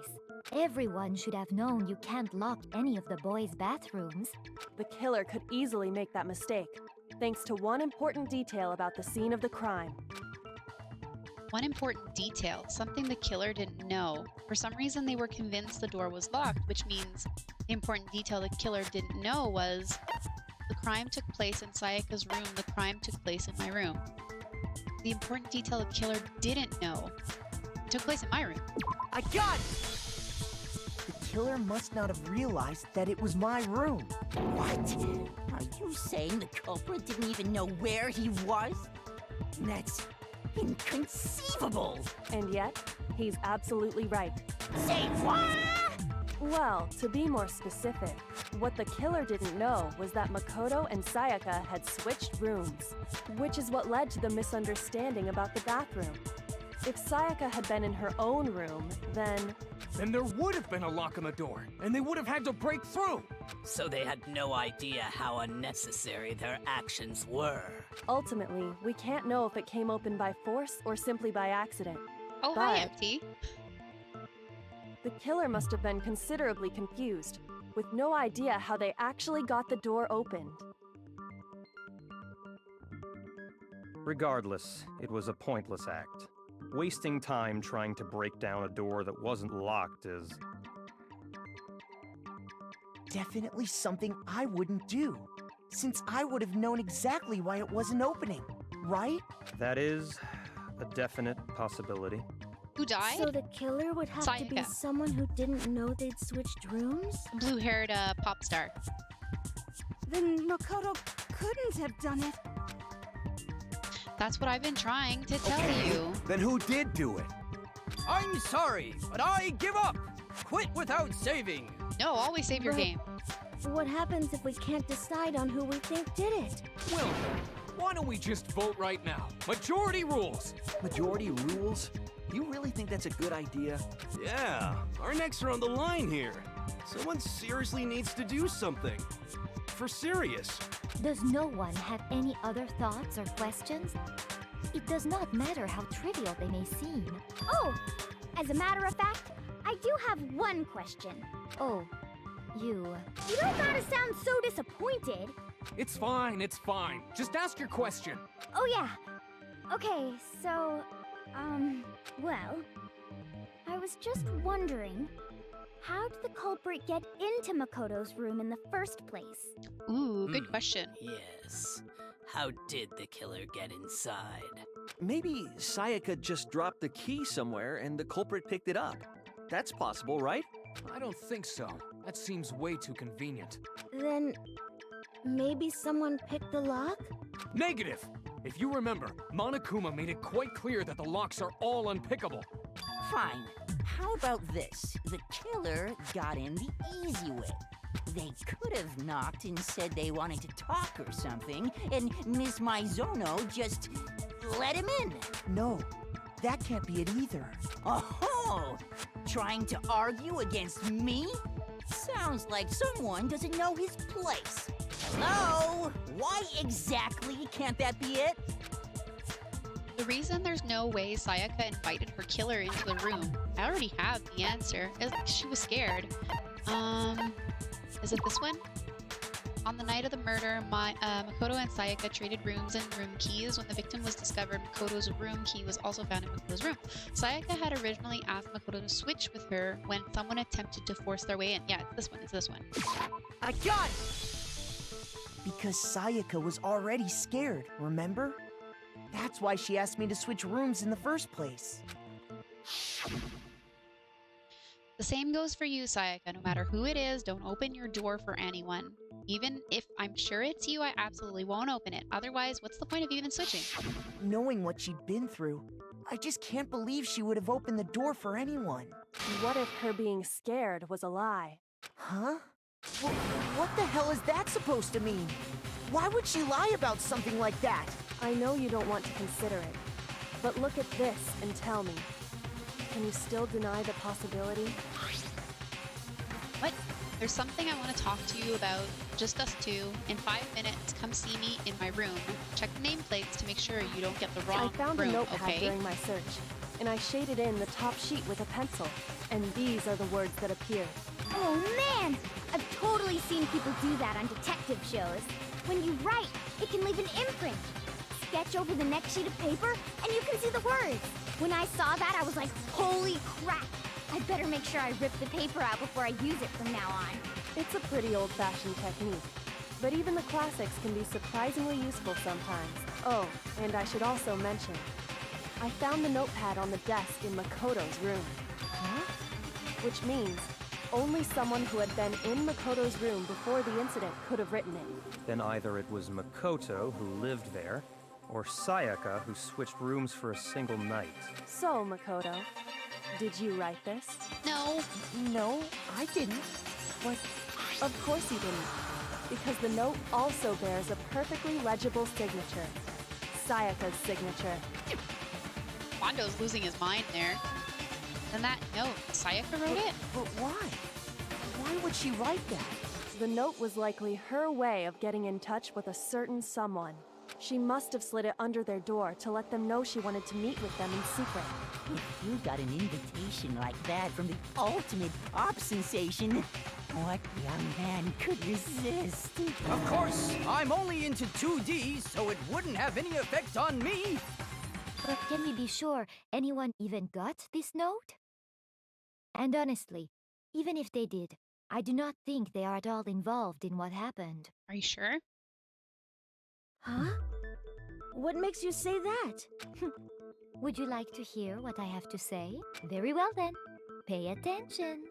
[SPEAKER 9] Everyone should have known you can't lock any of the boys' bathrooms.
[SPEAKER 6] The killer could easily make that mistake, thanks to one important detail about the scene of the crime.
[SPEAKER 1] One important detail, something the killer didn't know. For some reason, they were convinced the door was locked, which means the important detail the killer didn't know was the crime took place in Sayaka's room, the crime took place in my room. The important detail the killer didn't know took place in my room.
[SPEAKER 3] I got it! The killer must not have realized that it was my room.
[SPEAKER 2] What? Are you saying the culprit didn't even know where he was? That's inconceivable.
[SPEAKER 6] And yet, he's absolutely right.
[SPEAKER 2] Say what?
[SPEAKER 6] Well, to be more specific, what the killer didn't know was that Makoto and Sayaka had switched rooms, which is what led to the misunderstanding about the bathroom. If Sayaka had been in her own room, then
[SPEAKER 4] Then there would have been a lock on the door, and they would have had to break through.
[SPEAKER 11] So they had no idea how unnecessary their actions were.
[SPEAKER 6] ultimately, we can't know if it came open by force or simply by accident.
[SPEAKER 1] Oh,
[SPEAKER 6] but
[SPEAKER 1] hi, MT.
[SPEAKER 6] the killer must have been considerably confused, with no idea how they actually got the door opened.
[SPEAKER 10] Regardless, it was a pointless act. Wasting time trying to break down a door that wasn't locked is...
[SPEAKER 3] Definitely something I wouldn't do, since I would have known exactly why it wasn't opening, right?
[SPEAKER 10] That is a definite possibility.
[SPEAKER 1] Who died?
[SPEAKER 9] So the killer would have to be
[SPEAKER 1] Sayaka.
[SPEAKER 9] someone who didn't know they'd switched rooms?
[SPEAKER 1] Blue-haired pop star.
[SPEAKER 7] Then Makoto couldn't have done it.
[SPEAKER 1] That's what I've been trying to tell you.
[SPEAKER 5] Then who did do it?
[SPEAKER 4] I'm sorry, but I give up. Quit without saving.
[SPEAKER 1] No, always save your
[SPEAKER 9] But-
[SPEAKER 1] game.
[SPEAKER 9] What happens if we can't decide on who we think did it?
[SPEAKER 4] Well, why don't we just vote right now? Majority rules.
[SPEAKER 12] Majority rules? You really think that's a good idea?
[SPEAKER 8] Yeah, our necks are on the line here. Someone seriously needs to do something. For serious.
[SPEAKER 9] Does no one have any other thoughts or questions? It does not matter how trivial they may seem.
[SPEAKER 13] Oh, as a matter of fact, I do have one question.
[SPEAKER 9] Oh, you...
[SPEAKER 13] You don't gotta sound so disappointed.
[SPEAKER 4] It's fine, it's fine. Just ask your question.
[SPEAKER 13] Oh yeah. Okay, so, well, I was just wondering, how did the culprit get into Makoto's room in the first place?
[SPEAKER 1] Ooh, good question.
[SPEAKER 11] Yes. How did the killer get inside?
[SPEAKER 12] Maybe Sayaka just dropped the key somewhere and the culprit picked it up. That's possible, right?
[SPEAKER 4] I don't think so. That seems way too convenient.
[SPEAKER 9] Then... maybe someone picked the lock?
[SPEAKER 4] Negative! If you remember, Monokuma made it quite clear that the locks are all unpickable.
[SPEAKER 2] Fine. How about this? The killer got in the easy way. They could have knocked and said they wanted to talk or something, and Miss Maizono just let him in.
[SPEAKER 3] No, that can't be it either.
[SPEAKER 2] Oh, trying to argue against me? Sounds like someone doesn't know his place. Hello? Why exactly can't that be it?
[SPEAKER 1] The reason there's no way Sayaka invited her killer into the room, I already have the answer, is because she was scared. Is it this one? On the night of the murder, Makoto and Sayaka traded rooms and room keys. When the victim was discovered, Makoto's room key was also found in Makoto's room. Sayaka had originally asked Makoto to switch with her when someone attempted to force their way in. Yeah, it's this one.
[SPEAKER 3] I got it! Because Sayaka was already scared, remember? That's why she asked me to switch rooms in the first place.
[SPEAKER 1] The same goes for you, Sayaka. No matter who it is, don't open your door for anyone. Even if I'm sure it's you, I absolutely won't open it. Otherwise, what's the point of even switching?
[SPEAKER 3] Knowing what she'd been through, I just can't believe she would have opened the door for anyone.
[SPEAKER 6] What if her being scared was a lie?
[SPEAKER 3] Huh? What the hell is that supposed to mean? Why would she lie about something like that?
[SPEAKER 6] I know you don't want to consider it, but look at this and tell me. Can you still deny the possibility?
[SPEAKER 1] What? There's something I want to talk to you about. Just us two. In 5 minutes, come see me in my room. Check the nameplates to make sure you don't get the wrong
[SPEAKER 6] I found
[SPEAKER 1] room,
[SPEAKER 6] a notepad
[SPEAKER 1] okay?
[SPEAKER 6] during my search, and I shaded in the top sheet with a pencil, and these are the words that appeared.
[SPEAKER 13] Oh man! I've totally seen people do that on detective shows. When you write, it can leave an imprint. Sketch over the next sheet of paper, and you can see the words. When I saw that, I was like, holy crap! I'd better make sure I rip the paper out before I use it from now on.
[SPEAKER 6] It's a pretty old-fashioned technique, but even the classics can be surprisingly useful sometimes. Oh, and I should also mention, I found the notepad on the desk in Makoto's room.
[SPEAKER 3] Huh?
[SPEAKER 6] Which means only someone who had been in Makoto's room before the incident could have written it.
[SPEAKER 10] Then either it was Makoto who lived there, or Sayaka who switched rooms for a single night.
[SPEAKER 6] So, Makoto, did you write this?
[SPEAKER 1] No.
[SPEAKER 3] No, I didn't.
[SPEAKER 6] What? Of course you didn't. Because the note also bears a perfectly legible signature. Sayaka's signature.
[SPEAKER 1] Wando's losing his mind there. Then that note, Sayaka wrote it?
[SPEAKER 3] But why? Why would she write that?
[SPEAKER 6] The note was likely her way of getting in touch with a certain someone. She must have slid it under their door to let them know she wanted to meet with them in secret.
[SPEAKER 2] If you got an invitation like that from the ultimate pop sensation, what young man could resist?
[SPEAKER 4] Of course, I'm only into 2D, so it wouldn't have any effect on me.
[SPEAKER 9] But can we be sure anyone even got this note? And honestly, even if they did, I do not think they are at all involved in what happened.
[SPEAKER 1] Are you sure?
[SPEAKER 13] Huh? What makes you say that?
[SPEAKER 9] Would you like to hear what I have to say? Very well then. Pay attention.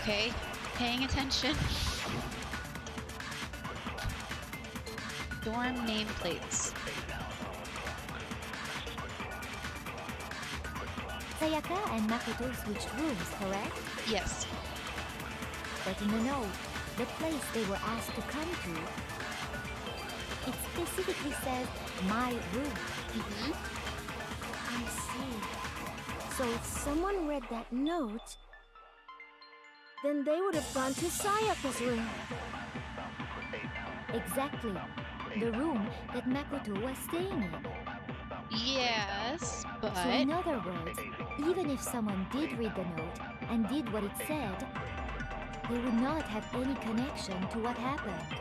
[SPEAKER 1] Okay, paying attention. Dorm nameplates.
[SPEAKER 9] Sayaka and Makoto switched rooms, correct?
[SPEAKER 1] Yes.
[SPEAKER 9] But in the note, the place they were asked to come to, it specifically says, my room.
[SPEAKER 13] I see. So if someone read that note, then they would have gone to Sayaka's room.
[SPEAKER 9] Exactly. The room that Makoto was staying in.
[SPEAKER 1] Yes, but...
[SPEAKER 9] So in other words, even if someone did read the note and did what it said, they would not have any connection to what happened.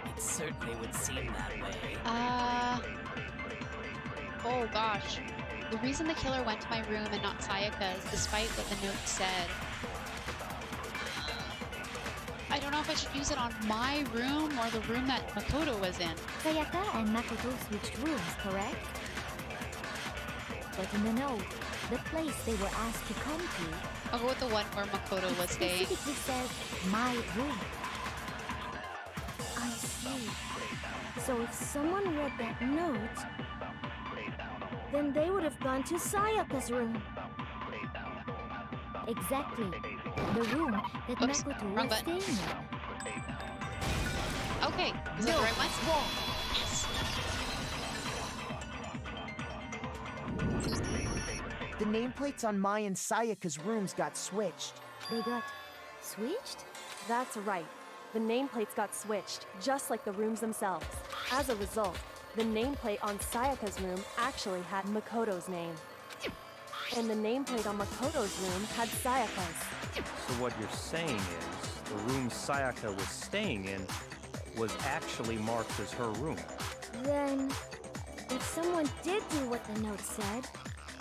[SPEAKER 11] It certainly would seem that way.
[SPEAKER 1] Oh gosh. The reason the killer went to my room and not Sayaka's, despite what the note said. I don't know if I should use it on my room or the room that Makoto was in.
[SPEAKER 9] Sayaka and Makoto switched rooms, correct? But in the note, the place they were asked to come to...
[SPEAKER 1] I'll go with the one where Makoto was staying.
[SPEAKER 9] It specifically says, my room.
[SPEAKER 13] I see. So if someone read that note, then they would have gone to Sayaka's room.
[SPEAKER 9] Exactly. The room that Makoto was staying in.
[SPEAKER 1] Okay, is that the right one? Yes.
[SPEAKER 3] The nameplates on Mai and Sayaka's rooms got switched.
[SPEAKER 9] They got switched?
[SPEAKER 6] That's right. The nameplates got switched, just like the rooms themselves. As a result, the nameplate on Sayaka's room actually had Makoto's name. And the nameplate on Makoto's room had Sayaka's.
[SPEAKER 10] So what you're saying is, the room Sayaka was staying in was actually marked as her room.
[SPEAKER 13] Then, if someone did do what the note said,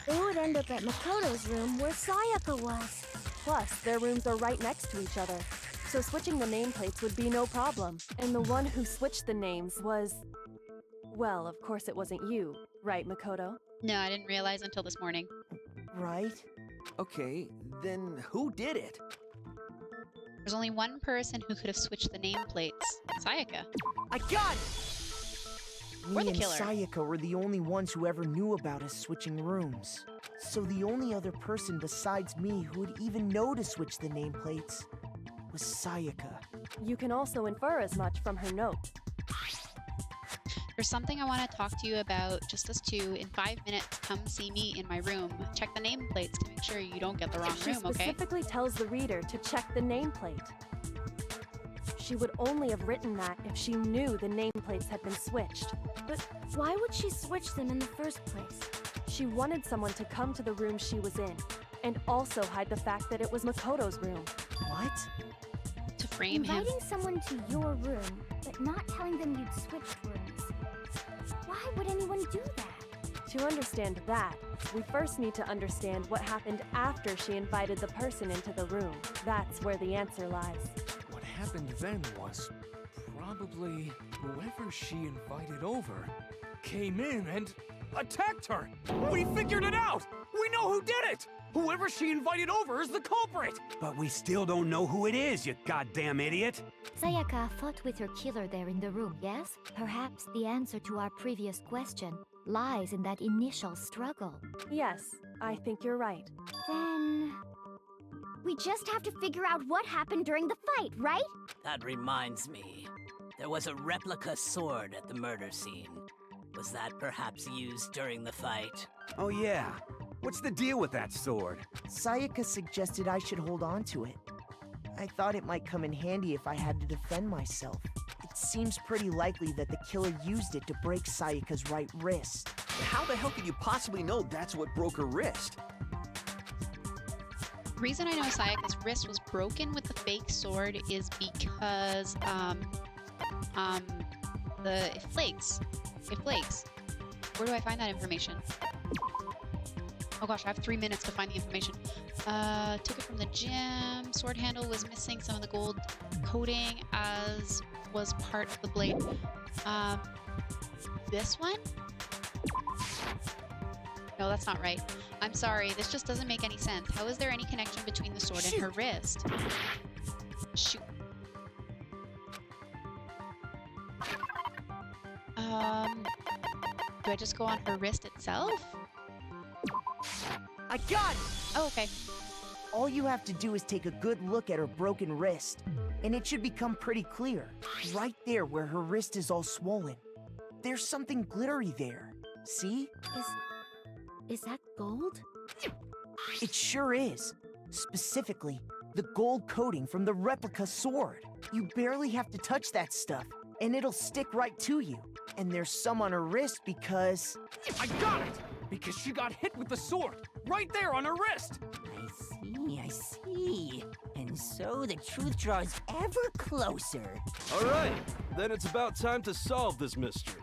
[SPEAKER 13] they would end up at Makoto's room where Sayaka was.
[SPEAKER 6] Plus, their rooms are right next to each other, so switching the nameplates would be no problem. And the one who switched the names was... Well, of course it wasn't you, right, Makoto?
[SPEAKER 1] No, I didn't realize until this morning.
[SPEAKER 3] Right?
[SPEAKER 12] Okay, then who did it?
[SPEAKER 1] There's only one person who could have switched the nameplates. Sayaka.
[SPEAKER 3] I got it!
[SPEAKER 1] We're
[SPEAKER 3] Me
[SPEAKER 1] the
[SPEAKER 3] and
[SPEAKER 1] killer.
[SPEAKER 3] Sayaka were the only ones who ever knew about us switching rooms. So the only other person besides me who would even know to switch the nameplates was Sayaka.
[SPEAKER 6] You can also infer as much from her note.
[SPEAKER 1] There's something I want to talk to you about, just us two. In 5 minutes, come see me in my room. Check the nameplates to make sure you don't get the wrong
[SPEAKER 6] She
[SPEAKER 1] room, okay?
[SPEAKER 6] specifically tells the reader to check the nameplate. She would only have written that if she knew the nameplates had been switched.
[SPEAKER 13] But why would she switch them in the first place?
[SPEAKER 6] She wanted someone to come to the room she was in, and also hide the fact that it was Makoto's room.
[SPEAKER 3] What?
[SPEAKER 1] To frame him.
[SPEAKER 13] Inviting someone to your room, but not telling them you'd switched rooms. Why would anyone do that?
[SPEAKER 6] To understand that, we first need to understand what happened after she invited the person into the room. That's where the answer lies.
[SPEAKER 4] What happened then was probably whoever she invited over came in and attacked her. We figured it out! We know who did it! Whoever she invited over is the culprit!
[SPEAKER 5] But we still don't know who it is, you goddamn idiot!
[SPEAKER 9] Sayaka fought with her killer there in the room, yes? Perhaps the answer to our previous question lies in that initial struggle.
[SPEAKER 6] Yes, I think you're right.
[SPEAKER 13] Then... we just have to figure out what happened during the fight, right?
[SPEAKER 11] That reminds me. There was a replica sword at the murder scene. Was that perhaps used during the fight?
[SPEAKER 5] Oh yeah. What's the deal with that sword?
[SPEAKER 3] Sayaka suggested I should hold on to it. I thought it might come in handy if I had to defend myself. seems pretty likely that the killer used it to break Sayaka's right wrist.
[SPEAKER 12] How the hell could you possibly know that's what broke her wrist?
[SPEAKER 1] The reason I know Sayaka's wrist was broken with the fake sword is because, it flakes. It flakes. Where do I find that information? Oh gosh, I have 3 minutes to find the information. Took it from the gym. Sword handle was missing some of the gold coating, as was part of the blade. This one? No, that's not right. I'm sorry, this just doesn't make any sense. How is there any connection between the sword and her wrist? Shoot. Do I just go on her wrist itself?
[SPEAKER 3] I got it!
[SPEAKER 1] Oh, okay.
[SPEAKER 3] All you have to do is take a good look at her broken wrist, and it should become pretty clear. Right there where her wrist is all swollen. There's something glittery there. See?
[SPEAKER 9] Is that gold?
[SPEAKER 3] It sure is. Specifically, the gold coating from the replica sword. You barely have to touch that stuff, and it'll stick right to you. And there's some on her wrist because...
[SPEAKER 4] I got it! Because she got hit with the sword, right there on her wrist!
[SPEAKER 2] I see. And so the truth draws ever closer.
[SPEAKER 8] All right, then it's about time to solve this mystery.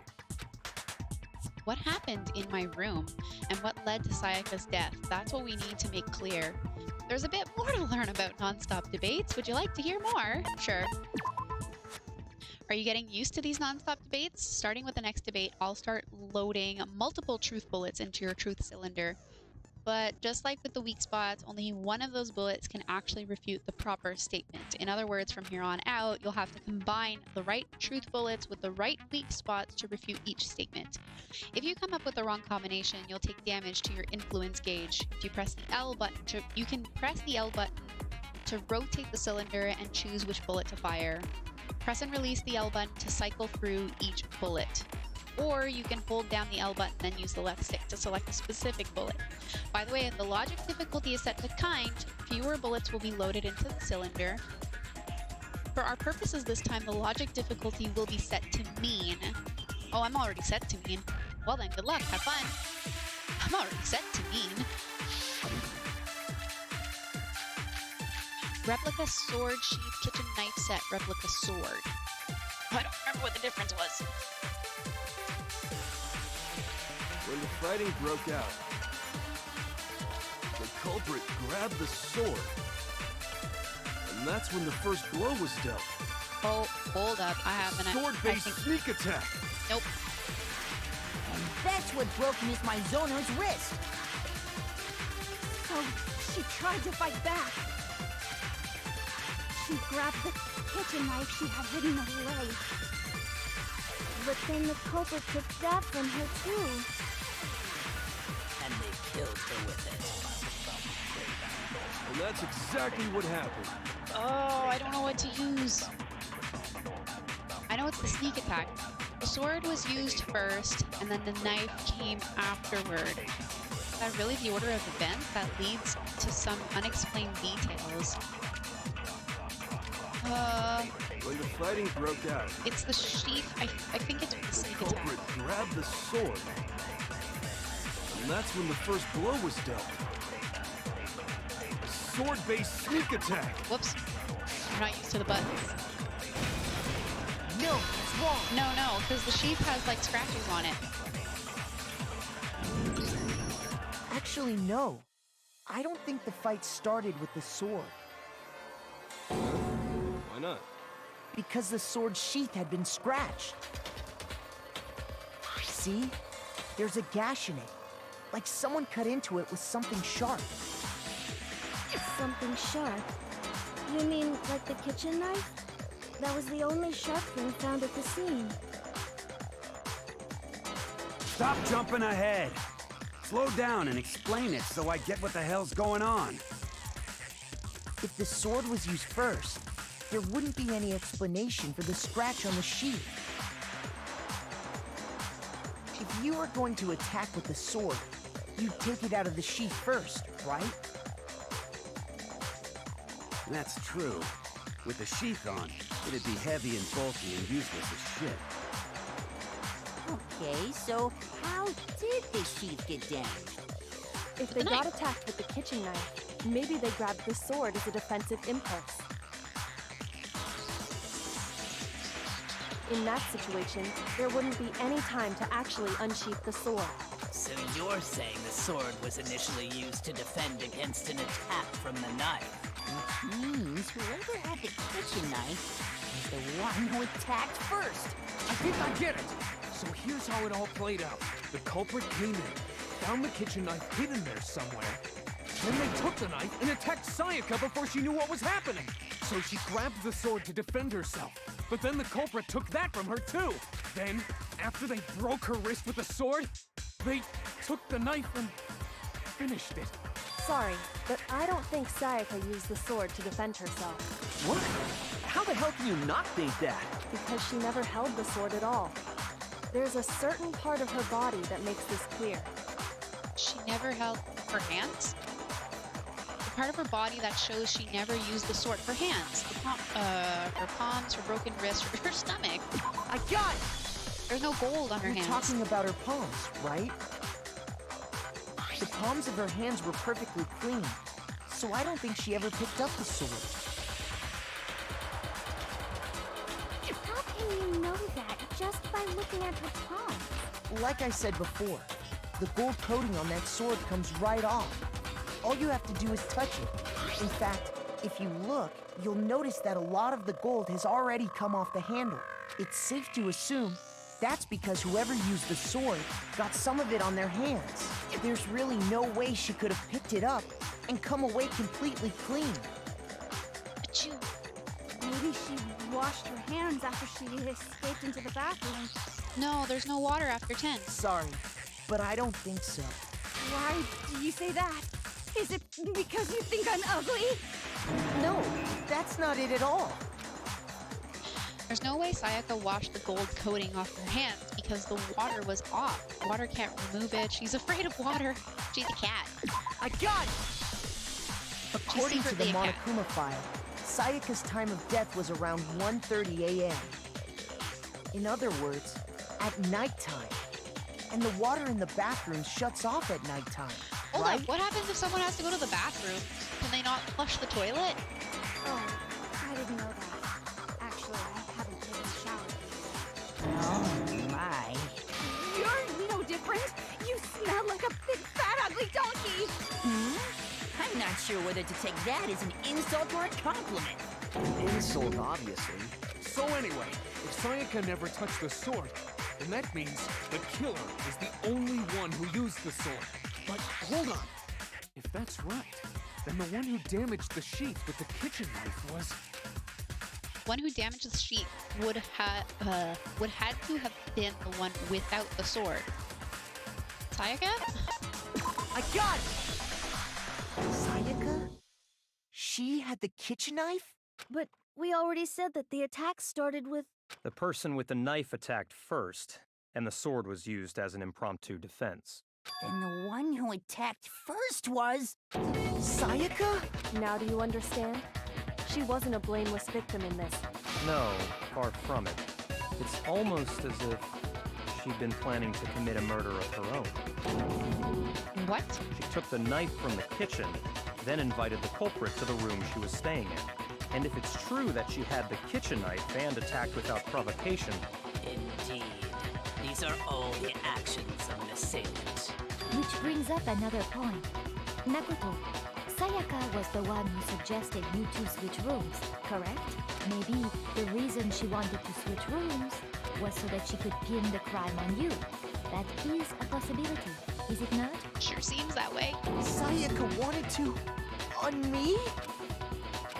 [SPEAKER 1] What happened in my room, and what led to Sayaka's death? That's what we need to make clear. There's a bit more to learn about non-stop debates. Would you like to hear more? Sure. Are you getting used to these non-stop debates? Starting with the next debate, I'll start loading multiple truth bullets into your truth cylinder. But just like with the weak spots, only one of those bullets can actually refute the proper statement. In other words, from here on out, you'll have to combine the right truth bullets with the right weak spots to refute each statement. If you come up with the wrong combination, you'll take damage to your influence gauge. If you press the L button, you can press the L button to rotate the cylinder and choose which bullet to fire. Press and release the L button to cycle through each bullet. Or you can hold down the L button and use the left stick to select a specific bullet. By the way, if the logic difficulty is set to kind, fewer bullets will be loaded into the cylinder. For our purposes this time, the logic difficulty will be set to mean. Oh, I'm already set to mean. Well then, good luck, have fun. I'm already set to mean. Replica sword sheath, kitchen knife set, replica sword. I don't remember what the difference was.
[SPEAKER 8] When the fighting broke out, the culprit grabbed the sword. And that's when the first blow was dealt.
[SPEAKER 1] Oh, hold up. I have an...
[SPEAKER 8] Sword-based sneak attack.
[SPEAKER 1] Nope.
[SPEAKER 2] And that's what broke Miss Mizono's wrist.
[SPEAKER 7] So, she tried to fight back. She grabbed the kitchen knife she had hidden away.
[SPEAKER 9] But then the culprit took that from her too.
[SPEAKER 11] And they killed her with it.
[SPEAKER 8] And that's exactly what happened.
[SPEAKER 1] Oh, I don't know what to use. I know it's the sneak attack. The sword was used first, and then the knife came afterward. Is that really the order of events? That leads to some unexplained details.
[SPEAKER 8] When the fighting broke out,
[SPEAKER 1] it's the sheath. I think it's the sneak
[SPEAKER 8] the culprit
[SPEAKER 1] attack.
[SPEAKER 8] grabbed the sword. And that's when the first blow was dealt. A sword-based sneak attack.
[SPEAKER 1] Whoops. I'm not used to the buttons.
[SPEAKER 3] No, it's wrong.
[SPEAKER 1] No, because the sheath has like scratches on it.
[SPEAKER 3] Actually, no. I don't think the fight started with the sword.
[SPEAKER 8] Why not?
[SPEAKER 3] Because the sword's sheath had been scratched. See? There's a gash in it. Like someone cut into it with something sharp.
[SPEAKER 9] Something sharp? You mean like the kitchen knife? That was the only sharp thing found at the scene.
[SPEAKER 5] Stop jumping ahead. Slow down and explain it so I get what the hell's going on.
[SPEAKER 3] If the sword was used first, there wouldn't be any explanation for the scratch on the sheath. If you were going to attack with the sword, you'd take it out of the sheath first, right?
[SPEAKER 5] That's true. With the sheath on, It'd be heavy and bulky and useless as shit.
[SPEAKER 2] Okay, so how did the sheath get damaged?
[SPEAKER 6] If they got attacked with the kitchen knife, maybe they grabbed the sword as a defensive impulse. In that situation, there wouldn't be any time to actually unsheath the sword.
[SPEAKER 11] So you're saying the sword was initially used to defend against an attack from the knife?
[SPEAKER 2] Which means whoever had the kitchen knife was the one who attacked first.
[SPEAKER 4] I think I get it. So here's how it all played out. The culprit came in, found the kitchen knife hidden there somewhere. Then they took the knife and attacked Sayaka before she knew what was happening. So she grabbed the sword to defend herself. But then the culprit took that from her too. Then, after they broke her wrist with the sword, they took the knife and finished it.
[SPEAKER 6] Sorry, but I don't think Sayaka used the sword to defend herself.
[SPEAKER 12] What? How the hell can you not think that?
[SPEAKER 6] Because she never held the sword at all. There's a certain part of her body that makes this clear.
[SPEAKER 1] She never held her hands? The part of her body that shows she never used the sword. Her hands. Her palms, her broken wrist, her stomach.
[SPEAKER 3] I got it!
[SPEAKER 1] There's no gold on her
[SPEAKER 3] You're
[SPEAKER 1] hands.
[SPEAKER 3] talking about her palms, right? The palms of her hands were perfectly clean, so I don't think she ever picked up the sword.
[SPEAKER 13] How can you know that just by looking at her palms?
[SPEAKER 3] Like I said before, the gold coating on that sword comes right off. All you have to do is touch it. In fact, if you look, you'll notice that a lot of the gold has already come off the handle. It's safe to assume that's because whoever used the sword got some of it on their hands. There's really no way she could have picked it up and come away completely clean.
[SPEAKER 1] Achoo.
[SPEAKER 7] Maybe she washed her hands after she escaped into the bathroom.
[SPEAKER 1] No, there's no water after 10.
[SPEAKER 3] Sorry, but I don't think so.
[SPEAKER 7] Why do you say that? Is it because you think I'm ugly?
[SPEAKER 3] No, that's not it at all.
[SPEAKER 1] There's no way Sayaka washed the gold coating off her hands because the water was off. Water can't remove it. She's afraid of water. She's a cat.
[SPEAKER 3] I got it! According to the
[SPEAKER 1] secretly a cat.
[SPEAKER 3] Monokuma file, Sayaka's time of death was around 1:30 a.m. In other words, at nighttime. And the water in the bathroom shuts off at nighttime.
[SPEAKER 1] Hold
[SPEAKER 3] right?
[SPEAKER 1] up, what happens if someone has to go to the bathroom? Can they not flush the toilet?
[SPEAKER 7] Oh, I didn't know that. Actually, I haven't taken a shower.
[SPEAKER 2] Oh my.
[SPEAKER 7] You're no different. You smell like a big fat ugly donkey.
[SPEAKER 2] I'm not sure whether to take that as an insult or a compliment.
[SPEAKER 12] Insult, obviously.
[SPEAKER 4] So anyway, if Sayaka never touched the sword, then that means the killer is the only one who used the sword. But hold on. If that's right, then the one who damaged the sheath with the kitchen knife was...
[SPEAKER 1] One who damaged the sheet would had to have been the one without the sword. Sayaka?
[SPEAKER 3] I got it! Sayaka? She had the kitchen knife?
[SPEAKER 9] But we already said that the attack started with...
[SPEAKER 10] The person with the knife attacked first, and the sword was used as an impromptu defense.
[SPEAKER 2] Then the one who attacked first was...
[SPEAKER 3] Sayaka?
[SPEAKER 6] Now do you understand? She wasn't a blameless victim in this.
[SPEAKER 10] No, far from it. It's almost as if she'd been planning to commit a murder of her own.
[SPEAKER 1] What?
[SPEAKER 10] She took the knife from the kitchen, then invited the culprit to the room she was staying in. And if it's true that she had the kitchen knife and attacked without provocation...
[SPEAKER 11] Indeed. These are all the actions of an assailant.
[SPEAKER 9] Which brings up another point. Makoto, Sayaka was the one who suggested you two switch rooms, correct? Maybe the reason she wanted to switch rooms was so that she could pin the crime on you. That is a possibility, is it not?
[SPEAKER 1] Sure seems that way.
[SPEAKER 3] Sayaka wanted to... on me?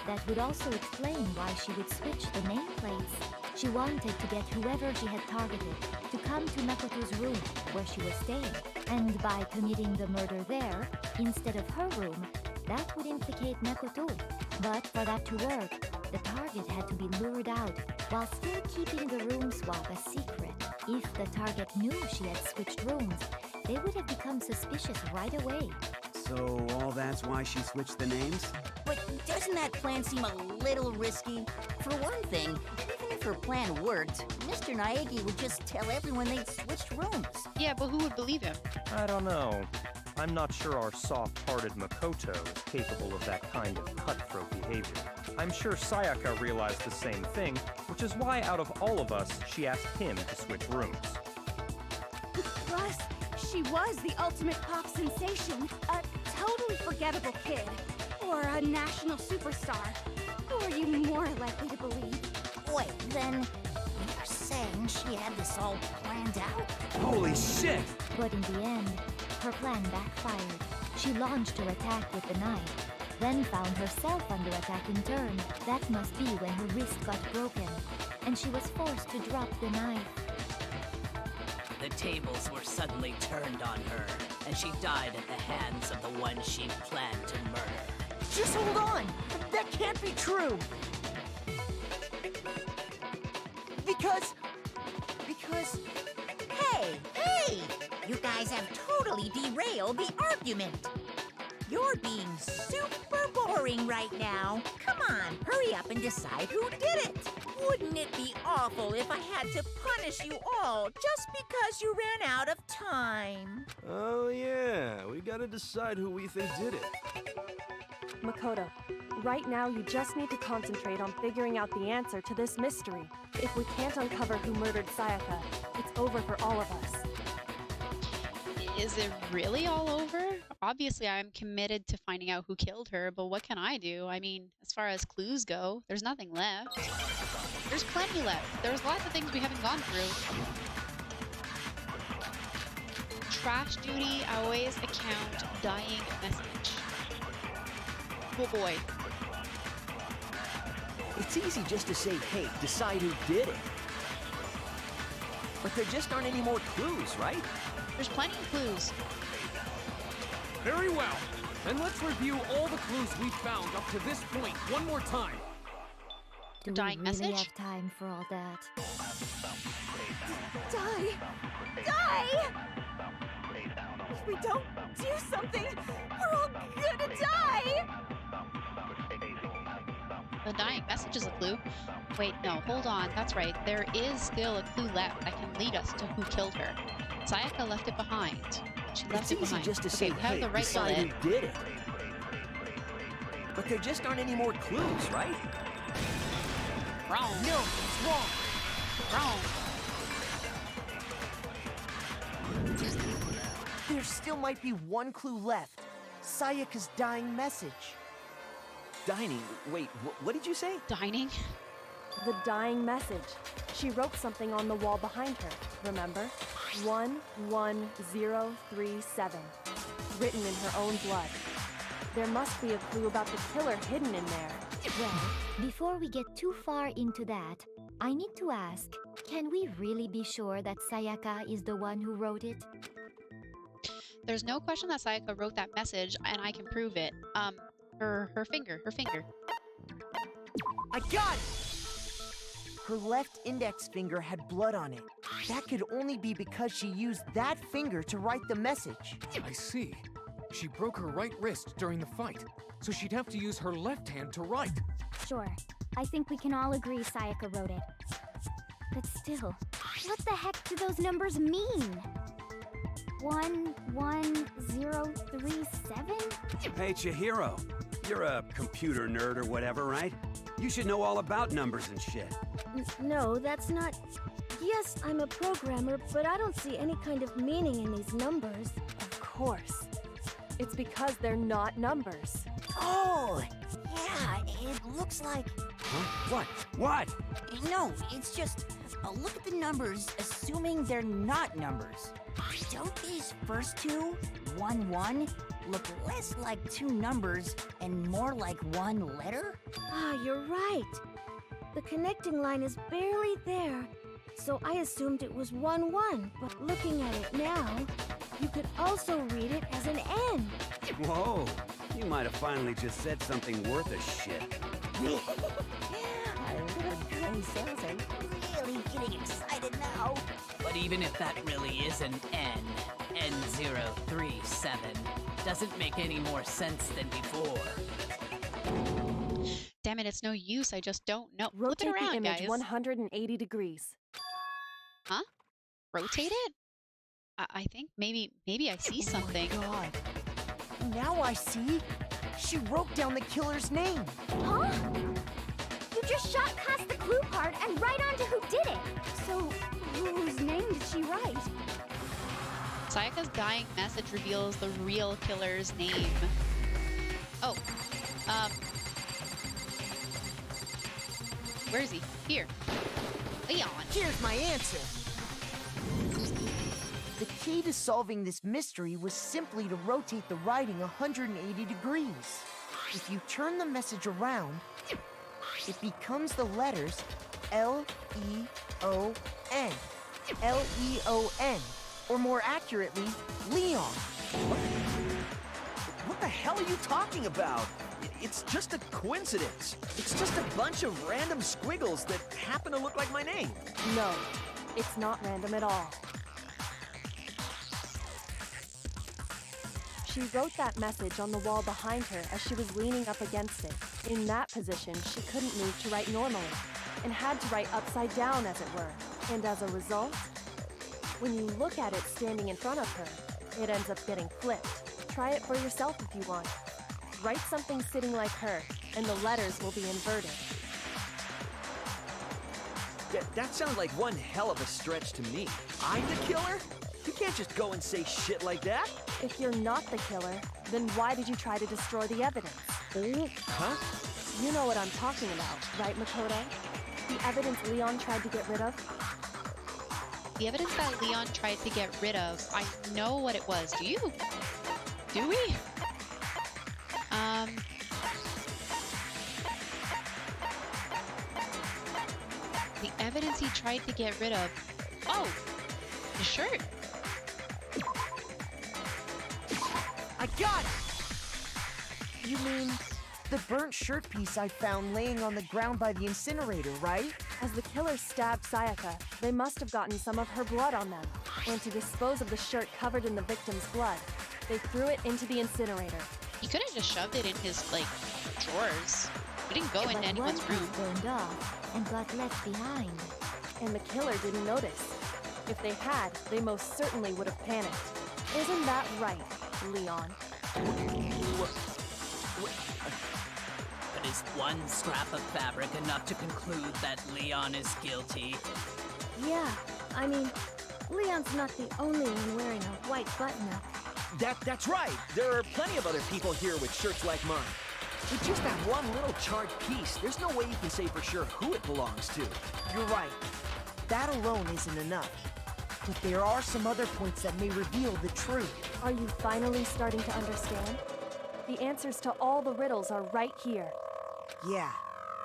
[SPEAKER 9] That would also explain why she would switch the nameplates. She wanted to get whoever she had targeted to come to Makoto's room where she was staying. And by committing the murder there, instead of her room, that would implicate Makoto. But for that to work, the target had to be lured out while still keeping the room swap a secret. If the target knew she had switched rooms, they would have become suspicious right away.
[SPEAKER 5] So all that's why she switched the names?
[SPEAKER 2] But doesn't that plan seem a little risky? For one thing, even if her plan worked, Mr. Naegi would just tell everyone they'd switched rooms.
[SPEAKER 1] Yeah, but who would believe him?
[SPEAKER 10] I don't know. I'm not sure our soft-hearted Makoto is capable of that kind of cutthroat behavior. I'm sure Sayaka realized the same thing, which is why out of all of us, she asked him to switch rooms.
[SPEAKER 7] Plus, she was the ultimate pop sensation, a totally forgettable kid, or a national superstar. Who are you more likely to believe?
[SPEAKER 2] Wait, then you're saying she had this all planned out?
[SPEAKER 5] Holy shit!
[SPEAKER 9] But in the end, her plan backfired. She launched her attack with the knife, then found herself under attack in turn. That must be when her wrist got broken, and she was forced to drop the knife.
[SPEAKER 11] The tables were suddenly turned on her, and she died at the hands of the one she planned to murder.
[SPEAKER 3] Just hold on! That can't be true! Because...
[SPEAKER 2] Hey! You guys have totally derailed the argument. You're being super boring right now. Come on, hurry up and decide who did it. Wouldn't it be awful if I had to punish you all just because you ran out of time?
[SPEAKER 8] Oh yeah, we gotta decide who we think did it.
[SPEAKER 6] Makoto, right now you just need to concentrate on figuring out the answer to this mystery. If we can't uncover who murdered Sayaka, it's over for all of us.
[SPEAKER 1] Is it really all over? Obviously, I'm committed to finding out who killed her, but what can I do? I mean, as far as clues go, there's nothing left. There's plenty left. There's lots of things we haven't gone through. Trash duty, Aoi's account, dying message. Oh boy.
[SPEAKER 12] It's easy just to say, hey, decide who did it. But there just aren't any more clues, right?
[SPEAKER 1] There's plenty of clues.
[SPEAKER 4] Very well. Then let's review all the clues we've found up to this point one more time.
[SPEAKER 9] Do
[SPEAKER 1] dying
[SPEAKER 9] we really
[SPEAKER 1] message?
[SPEAKER 9] have time for all that?
[SPEAKER 7] Die! Die! If we don't do something, we're all gonna die!
[SPEAKER 1] The dying message is a clue. Wait, no, hold on. That's right. There is still a clue left that can lead us to who killed her. Sayaka left it behind. She left
[SPEAKER 12] It's
[SPEAKER 1] it
[SPEAKER 12] easy
[SPEAKER 1] behind.
[SPEAKER 12] just to
[SPEAKER 1] Okay,
[SPEAKER 12] say,
[SPEAKER 1] we have
[SPEAKER 12] hey,
[SPEAKER 1] the right
[SPEAKER 12] decide
[SPEAKER 1] bullet.
[SPEAKER 12] who did it. But there just aren't any more clues, right?
[SPEAKER 1] Wrong.
[SPEAKER 3] No, it's wrong!
[SPEAKER 1] Wrong.
[SPEAKER 3] There still might be one clue left. Sayaka's dying message.
[SPEAKER 12] Dining. Wait, what did you say?
[SPEAKER 1] Dining?
[SPEAKER 6] The dying message. She wrote something on the wall behind her, remember? 11037. Written in her own blood. There must be a clue about the killer hidden in there.
[SPEAKER 9] Well, before we get too far into that, I need to ask, can we really be sure that Sayaka is the one who wrote it?
[SPEAKER 1] There's no question that Sayaka wrote that message, and I can prove it. Her finger.
[SPEAKER 3] I got it! Her left index finger had blood on it. That could only be because she used that finger to write the message.
[SPEAKER 4] I see. She broke her right wrist during the fight, so she'd have to use her left hand to write.
[SPEAKER 13] Sure. I think we can all agree Sayaka wrote it. But still, what the heck do those numbers mean? 11037?
[SPEAKER 5] Hey, Chihiro. You're a computer nerd or whatever, right? You should know all about numbers and shit.
[SPEAKER 14] No, that's not... Yes, I'm a programmer, but I don't see any kind of meaning in these numbers.
[SPEAKER 6] Of course. It's because they're not numbers.
[SPEAKER 2] Oh, yeah, it looks like...
[SPEAKER 5] Huh? What?
[SPEAKER 2] No, it's just... look at the numbers, assuming they're not numbers. Don't these first two, 1-1, look less like two numbers and more like one letter?
[SPEAKER 14] Ah, you're right. The connecting line is barely there, so I assumed it was 1-1. But looking at it now, you could also read it as an N.
[SPEAKER 5] Whoa, you might have finally just said something worth a shit.
[SPEAKER 2] Our little brain cells are really getting excited now.
[SPEAKER 11] But even if that really is an N, N037, doesn't make any more sense than before.
[SPEAKER 1] Damn it, it's no use. I just don't know. Flip it
[SPEAKER 6] Rotate
[SPEAKER 1] around,
[SPEAKER 6] the image
[SPEAKER 1] guys.
[SPEAKER 6] 180 degrees.
[SPEAKER 1] Huh? Rotate it? I think maybe I see something.
[SPEAKER 3] Oh my god. Now I see. She wrote down the killer's name.
[SPEAKER 13] Huh? You just shot past the clue part and right onto who did it.
[SPEAKER 7] So, whose name did she write?
[SPEAKER 1] Sayaka's dying message reveals the real killer's name. Oh. Where is he? Here. Leon.
[SPEAKER 3] Here's my answer. The key to solving this mystery was simply to rotate the writing 180 degrees. If you turn the message around, it becomes the letters L-E-O-N. L-E-O-N. Or more accurately, Leon.
[SPEAKER 12] What the hell are you talking about? It's just a coincidence. It's just a bunch of random squiggles that happen to look like my name.
[SPEAKER 6] No, it's not random at all. She wrote that message on the wall behind her as she was leaning up against it. In that position, she couldn't move to write normally, and had to write upside down, as it were. And as a result, when you look at it standing in front of her, it ends up getting flipped. Try it for yourself if you want. Write something sitting like her, and the letters will be inverted.
[SPEAKER 12] That sounds like one hell of a stretch to me. I'm the killer? You can't just go and say shit like that.
[SPEAKER 6] If you're not the killer, then why did you try to destroy the evidence?
[SPEAKER 12] Huh?
[SPEAKER 6] You know what I'm talking about, right, Makoto? The evidence Leon tried to get rid of?
[SPEAKER 1] The evidence that Leon tried to get rid of, I know what it was. Do you? Do we? The evidence he tried to get rid of. Oh, the shirt.
[SPEAKER 3] I got it! You mean the burnt shirt piece I found laying on the ground by the incinerator, right?
[SPEAKER 6] As the killer stabbed Sayaka, they must have gotten some of her blood on them. And to dispose of the shirt covered in the victim's blood, they threw it into the incinerator.
[SPEAKER 1] He could have just shoved it in his, like, drawers. We didn't go into anyone's room.
[SPEAKER 9] Burned off and got left behind.
[SPEAKER 6] And the killer didn't notice. If they had, they most certainly would have panicked. Isn't that right, Leon?
[SPEAKER 11] But is one scrap of fabric enough to conclude that Leon is guilty?
[SPEAKER 14] Yeah, I mean, Leon's not the only one wearing a white button-up.
[SPEAKER 12] That's right. There are plenty of other people here with shirts like mine. With just that one little charred piece, there's no way you can say for sure who it belongs to.
[SPEAKER 3] You're right. That alone isn't enough. But there are some other points that may reveal the truth.
[SPEAKER 6] Are you finally starting to understand? The answers to all the riddles are right here.
[SPEAKER 3] Yeah,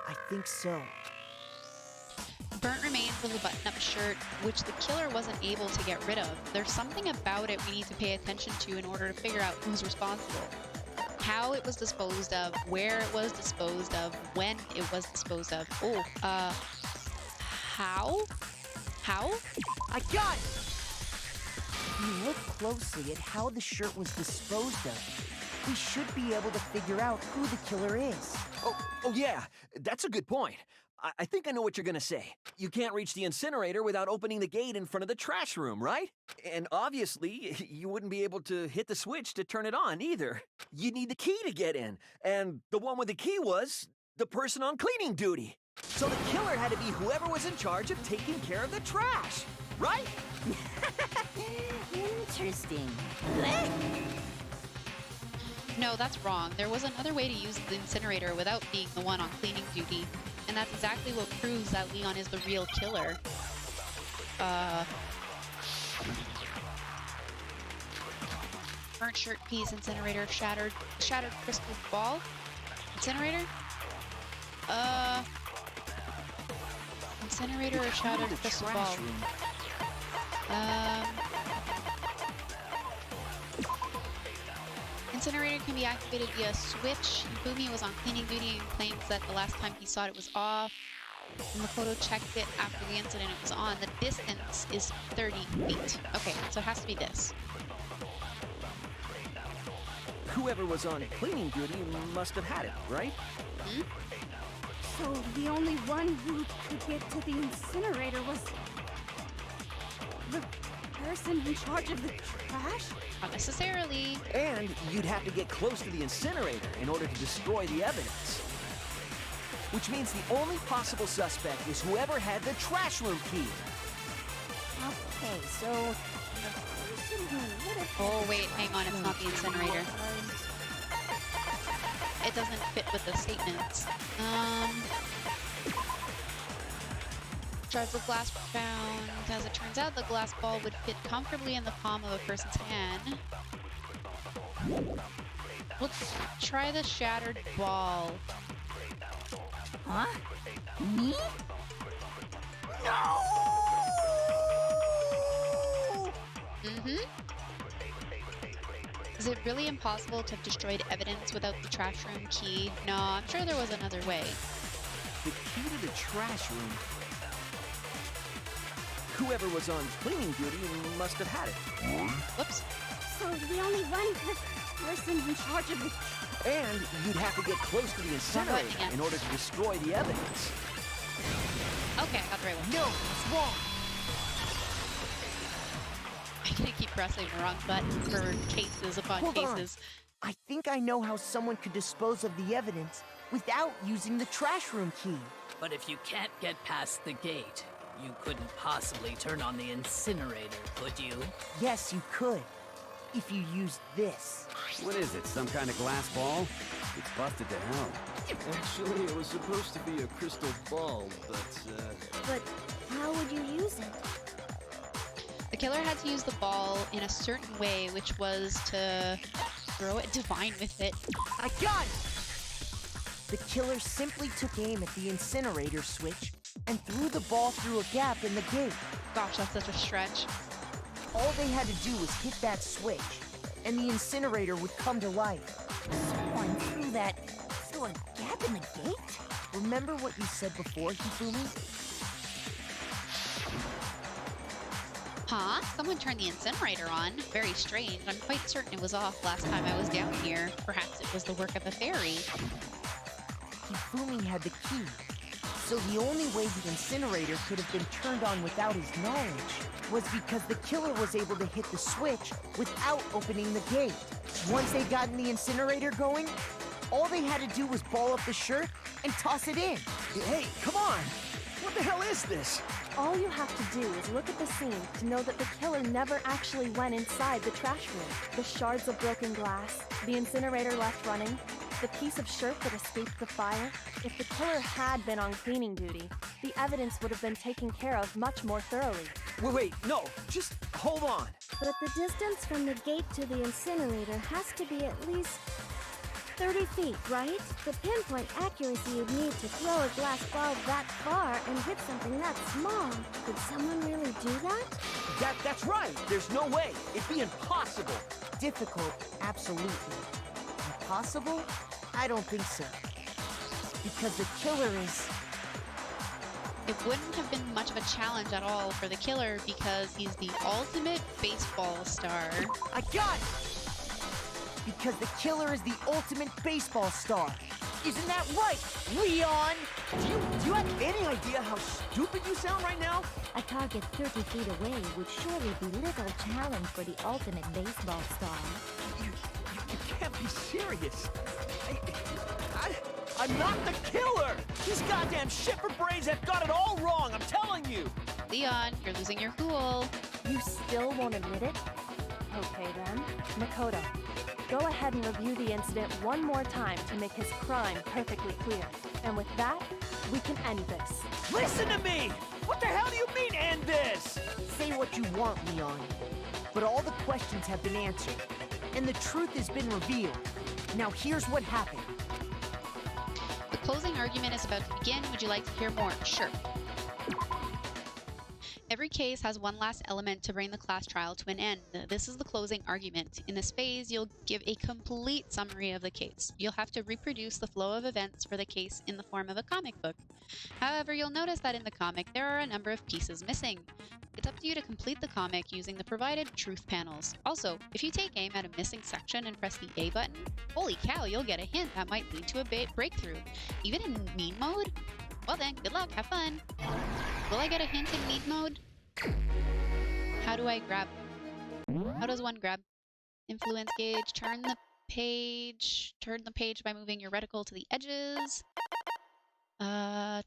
[SPEAKER 3] I think so.
[SPEAKER 1] Burnt remains of the button-up shirt, which the killer wasn't able to get rid of. There's something about it we need to pay attention to in order to figure out who's responsible. How it was disposed of, where it was disposed of, when it was disposed of. Oh, how? How?
[SPEAKER 3] I got it! If you look closely at how the shirt was disposed of, we should be able to figure out who the killer is.
[SPEAKER 12] Oh yeah, that's a good point. I think I know what you're gonna say. You can't reach the incinerator without opening the gate in front of the trash room, right? And obviously, you wouldn't be able to hit the switch to turn it on either. You need the key to get in, and the one with the key was the person on cleaning duty. So the killer had to be whoever was in charge of taking care of the trash, right?
[SPEAKER 2] Interesting.
[SPEAKER 1] No, that's wrong. There was another way to use the incinerator without being the one on cleaning duty. And that's exactly what proves that Leon is the real killer. Burnt shirt piece, incinerator, shattered crystal ball? Incinerator? Incinerator or shattered crystal ball? Incinerator can be activated via a switch. Bumi was on cleaning duty and claims that the last time he saw it was off. Makoto checked it after the incident, it was on. The distance is 30 feet. Okay, so it has to be this.
[SPEAKER 3] Whoever was on cleaning duty must have had it, right?
[SPEAKER 1] Hmm?
[SPEAKER 7] So the only one who could get to the incinerator was the person in charge of the trash?
[SPEAKER 1] Not necessarily.
[SPEAKER 3] And you'd have to get close to the incinerator in order to destroy the evidence. Which means the only possible suspect is whoever had the trash room key.
[SPEAKER 14] Okay, so the person who would have...
[SPEAKER 1] Oh, wait, hang on, it's not the incinerator. It doesn't fit with the statements. Shards of glass were found. As it turns out, the glass ball would fit comfortably in the palm of a person's hand. Let's try the shattered ball.
[SPEAKER 2] Huh? Me?
[SPEAKER 3] No!
[SPEAKER 1] Mm-hmm. Is it really impossible to have destroyed evidence without the trash room key? No, I'm sure there was another way.
[SPEAKER 3] The key to the trash room. Whoever was on cleaning duty must have had it.
[SPEAKER 1] Whoops.
[SPEAKER 7] So the only one person in charge of the...
[SPEAKER 3] And you'd have to get close to the incinerator in order to destroy the evidence.
[SPEAKER 1] Okay, I got the right one.
[SPEAKER 3] No, it's wrong.
[SPEAKER 1] I'm gonna keep pressing the wrong button for cases upon
[SPEAKER 3] Hold
[SPEAKER 1] cases.
[SPEAKER 3] on. I think I know how someone could dispose of the evidence without using the trash room key.
[SPEAKER 11] But if you can't get past the gate, you couldn't possibly turn on the incinerator, could you?
[SPEAKER 3] Yes, you could. If you used this.
[SPEAKER 5] What is it, some kind of glass ball? It's busted to hell.
[SPEAKER 8] Actually, it was supposed to be a crystal ball, but,
[SPEAKER 14] But how would you use it?
[SPEAKER 1] The killer had to use the ball in a certain way, which was to throw it divine with it.
[SPEAKER 3] I got it! The killer simply took aim at the incinerator switch and threw the ball through a gap in the gate.
[SPEAKER 1] Gosh, that's such a stretch.
[SPEAKER 3] All they had to do was hit that switch, and the incinerator would come to life.
[SPEAKER 2] Someone threw that through a gap in the gate?
[SPEAKER 3] Remember what you said before, Hifumi?
[SPEAKER 1] Huh? Someone turned the incinerator on. Very strange. I'm quite certain it was off last time I was down here. Perhaps it was the work of a fairy.
[SPEAKER 3] Hifumi had the key, so the only way the incinerator could have been turned on without his knowledge was because the killer was able to hit the switch without opening the gate. Once they'd gotten the incinerator going, all they had to do was ball up the shirt and toss it in.
[SPEAKER 8] hey, come on! What the hell is this?
[SPEAKER 6] All you have to do is look at the scene to know that the killer never actually went inside the trash room. The shards of broken glass, the incinerator left running, the piece of shirt that escaped the fire. If the killer had been on cleaning duty, the evidence would have been taken care of much more thoroughly.
[SPEAKER 3] Wait, no, just hold on.
[SPEAKER 14] But the distance from the gate to the incinerator has to be at least 30 feet, right? The pinpoint accuracy you'd need to throw a glass ball that far and hit something that small. Could someone really do that?
[SPEAKER 3] That's right. There's no way. It'd be impossible. Difficult, absolutely. Impossible? I don't think so. Because the killer is...
[SPEAKER 1] It wouldn't have been much of a challenge at all for the killer because he's the ultimate baseball star.
[SPEAKER 3] I got it! Because the killer is the ultimate baseball star. Isn't that right, Leon? Do you have any idea how stupid you sound right now?
[SPEAKER 9] A target 30 feet away would surely be little challenge for the ultimate baseball star.
[SPEAKER 3] You can't be serious. I'm not the killer! These goddamn shifter-brains have got it all wrong, I'm telling you!
[SPEAKER 1] Leon, you're losing your cool.
[SPEAKER 6] You still won't admit it? Okay then. Makoto, go ahead and review the incident one more time to make his crime perfectly clear. And with that, we can end this.
[SPEAKER 3] Listen to me! What the hell do you mean, end this? Say what you want, Leon. But all the questions have been answered, and the truth has been revealed. Now here's what happened.
[SPEAKER 1] The closing argument is about to begin. Would you like to hear more? Sure. Every case has one last element to bring the class trial to an end. This is the closing argument. In this phase, you'll give a complete summary of the case. You'll have to reproduce the flow of events for the case in the form of a comic book. However, you'll notice that in the comic, there are a number of pieces missing. It's up to you to complete the comic using the provided truth panels. Also, if you take aim at a missing section and press the A button, holy cow, you'll get a hint that might lead to a breakthrough. Even in mean mode? Well then, good luck, have fun! Will I get a hint in mean mode? How do I grab? How does one grab? Influence gauge, turn the page by moving your reticle to the edges.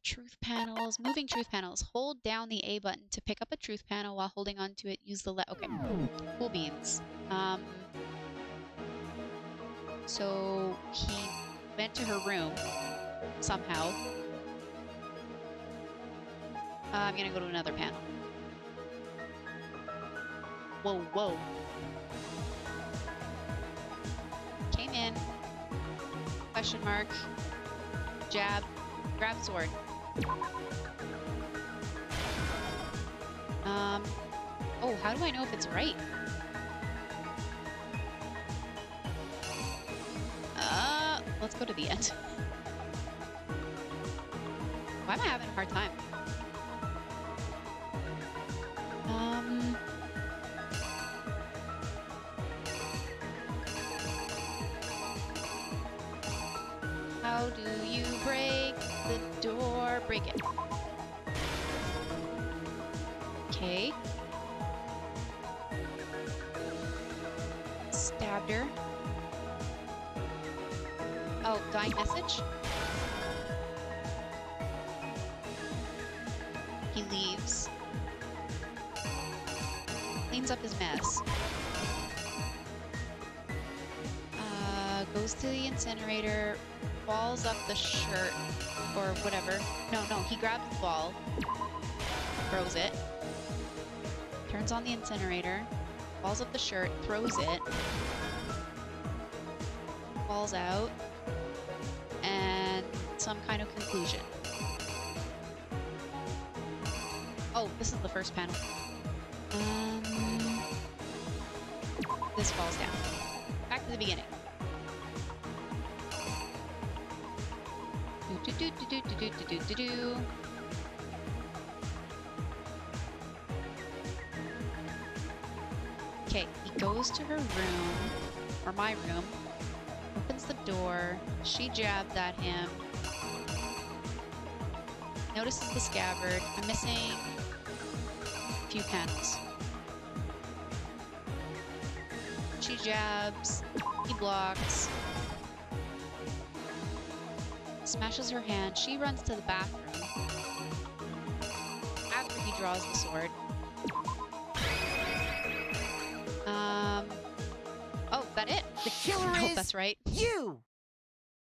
[SPEAKER 1] Truth panels, moving truth panels. Hold down the A button to pick up a truth panel while holding onto it. Use the okay. Cool beans. So he went to her room somehow. I'm gonna go to another panel. Whoa, whoa. Came in. Question mark. Jab. Grab sword. Oh, how do I know if it's right? Let's go to the end. Why am I having a hard time? How do you break the door? Break it. Okay. Stabbed her. Oh, dying message? He leaves. Cleans up his mess. Goes to the incinerator, balls up the shirt, or whatever. No, he grabs the ball, throws it, turns on the incinerator, balls up the shirt, throws it, falls out, and some kind of conclusion. Oh, this is the first panel. This falls down. Back to the beginning. Okay, he goes to her room, or my room, opens the door, she jabbed at him, notices the scabbard. I'm missing a few panels. She jabs, he blocks, smashes her hand. She runs to the bathroom after he draws the sword. Oh, that it?
[SPEAKER 3] The killer
[SPEAKER 1] I hope
[SPEAKER 3] is
[SPEAKER 1] that's right.
[SPEAKER 3] You!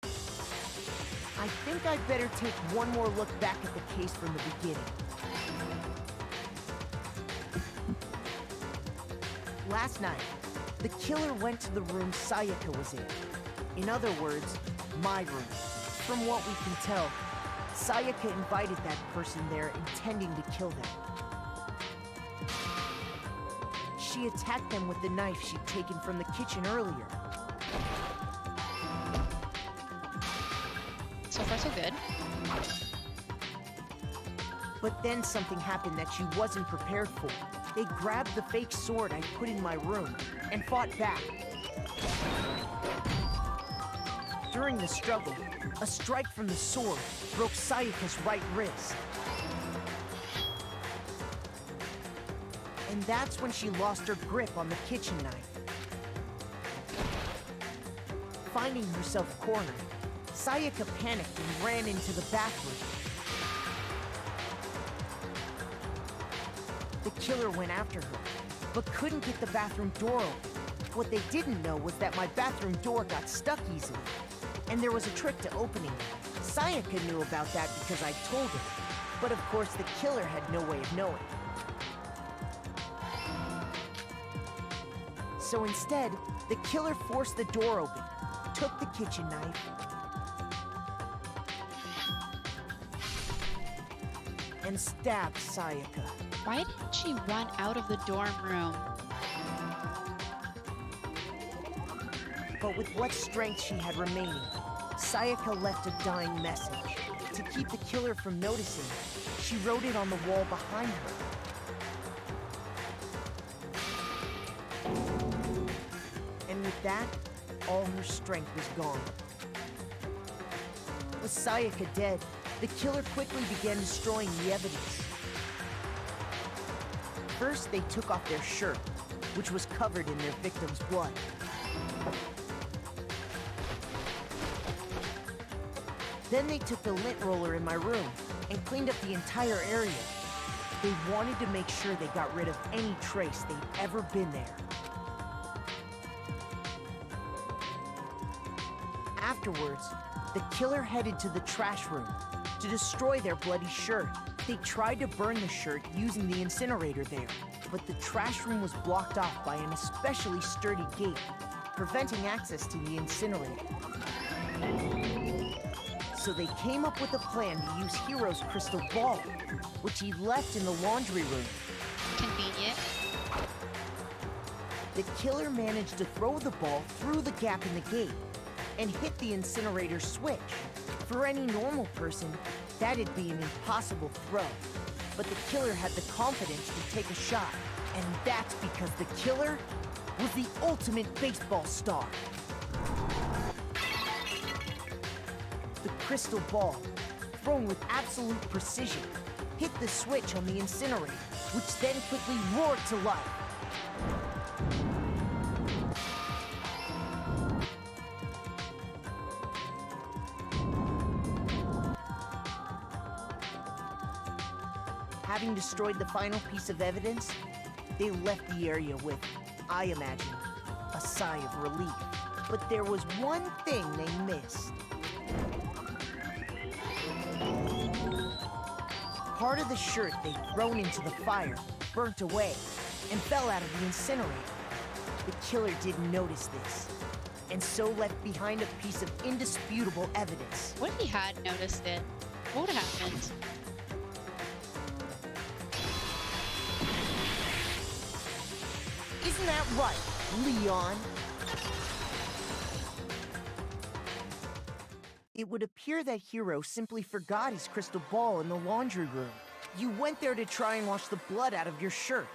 [SPEAKER 3] I think I'd better take one more look back at the case from the beginning. Last night, the killer went to the room Sayaka was in. In other words, my room. From what we can tell, Sayaka invited that person there intending to kill them. She attacked them with the knife she'd taken from the kitchen earlier.
[SPEAKER 1] So far, so good.
[SPEAKER 3] But then something happened that she wasn't prepared for. They grabbed the fake sword I put in my room and fought back. During the struggle, a strike from the sword broke Sayaka's right wrist. And that's when she lost her grip on the kitchen knife. Finding herself cornered, Sayaka panicked and ran into the bathroom. The killer went after her, but couldn't get the bathroom door open. What they didn't know was that my bathroom door got stuck easily, and there was a trick to opening it. Sayaka knew about that because I told her, but of course the killer had no way of knowing. So instead, the killer forced the door open, took the kitchen knife, and stabbed Sayaka.
[SPEAKER 1] Why didn't she run out of the dorm room?
[SPEAKER 3] But with what strength she had remaining, Sayaka left a dying message. To keep the killer from noticing, she wrote it on the wall behind her. And with that, all her strength was gone. With Sayaka dead, the killer quickly began destroying the evidence. First, they took off their shirt, which was covered in their victim's blood. Then they took the lint roller in my room and cleaned up the entire area. They wanted to make sure they got rid of any trace they'd ever been there. Afterwards, the killer headed to the trash room to destroy their bloody shirt. They tried to burn the shirt using the incinerator there, but the trash room was blocked off by an especially sturdy gate, preventing access to the incinerator. So they came up with a plan to use Hiro's crystal ball, which he left in the laundry room.
[SPEAKER 1] Convenient.
[SPEAKER 3] The killer managed to throw the ball through the gap in the gate and hit the incinerator switch. For any normal person, that'd be an impossible throw. But the killer had the confidence to take a shot. And that's because the killer was the ultimate baseball star. The crystal ball, thrown with absolute precision, hit the switch on the incinerator, which then quickly roared to life. Having destroyed the final piece of evidence, they left the area with, I imagine, a sigh of relief. But there was one thing they missed. Part of the shirt they'd thrown into the fire burnt away and fell out of the incinerator. The killer didn't notice this, and so left behind a piece of indisputable evidence.
[SPEAKER 1] What if he had noticed it? What would have happened?
[SPEAKER 3] Isn't that right, Leon? It would appear that Hiro simply forgot his crystal ball in the laundry room. You went there to try and wash the blood out of your shirt,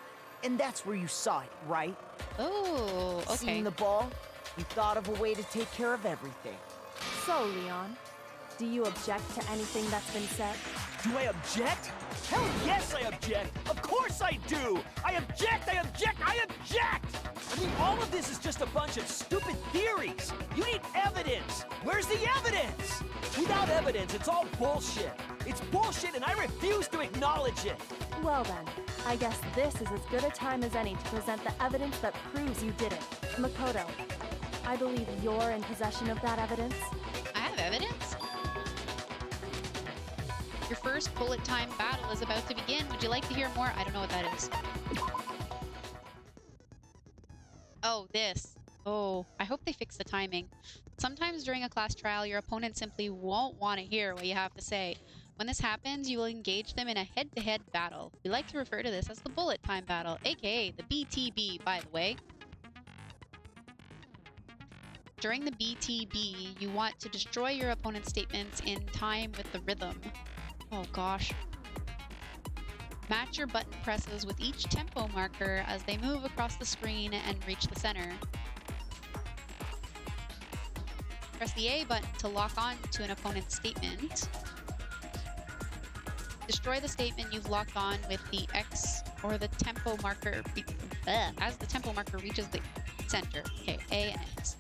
[SPEAKER 3] and that's where you saw it, right?
[SPEAKER 1] Oh, okay.
[SPEAKER 3] Seeing the ball, you thought of a way to take care of everything.
[SPEAKER 6] So, Leon, do you object to anything that's been said?
[SPEAKER 8] Do I object? Hell yes, I object! Of course I do! I object! I object! I object! I mean, all of this is just a bunch of stupid theories! You need evidence! Where's the evidence? Without evidence, it's all bullshit! It's bullshit and I refuse to acknowledge it!
[SPEAKER 6] Well then, I guess this is as good a time as any to present the evidence that proves you did it. Makoto, I believe you're in possession of that evidence.
[SPEAKER 1] I have evidence? Your first bullet time battle is about to begin. Would you like to hear more? I don't know what that is. Oh, this. Oh, I hope they fix the timing. Sometimes during a class trial, your opponent simply won't want to hear what you have to say. When this happens, you will engage them in a head-to-head battle. We like to refer to this as the bullet time battle, aka the BTB, by the way. During the BTB, you want to destroy your opponent's statements in time with the rhythm. Oh gosh. Match your button presses with each tempo marker as they move across the screen and reach the center. Press the A button to lock on to an opponent's statement. Destroy the statement you've locked on with the X or the tempo marker as the tempo marker reaches the center. Okay, A and X.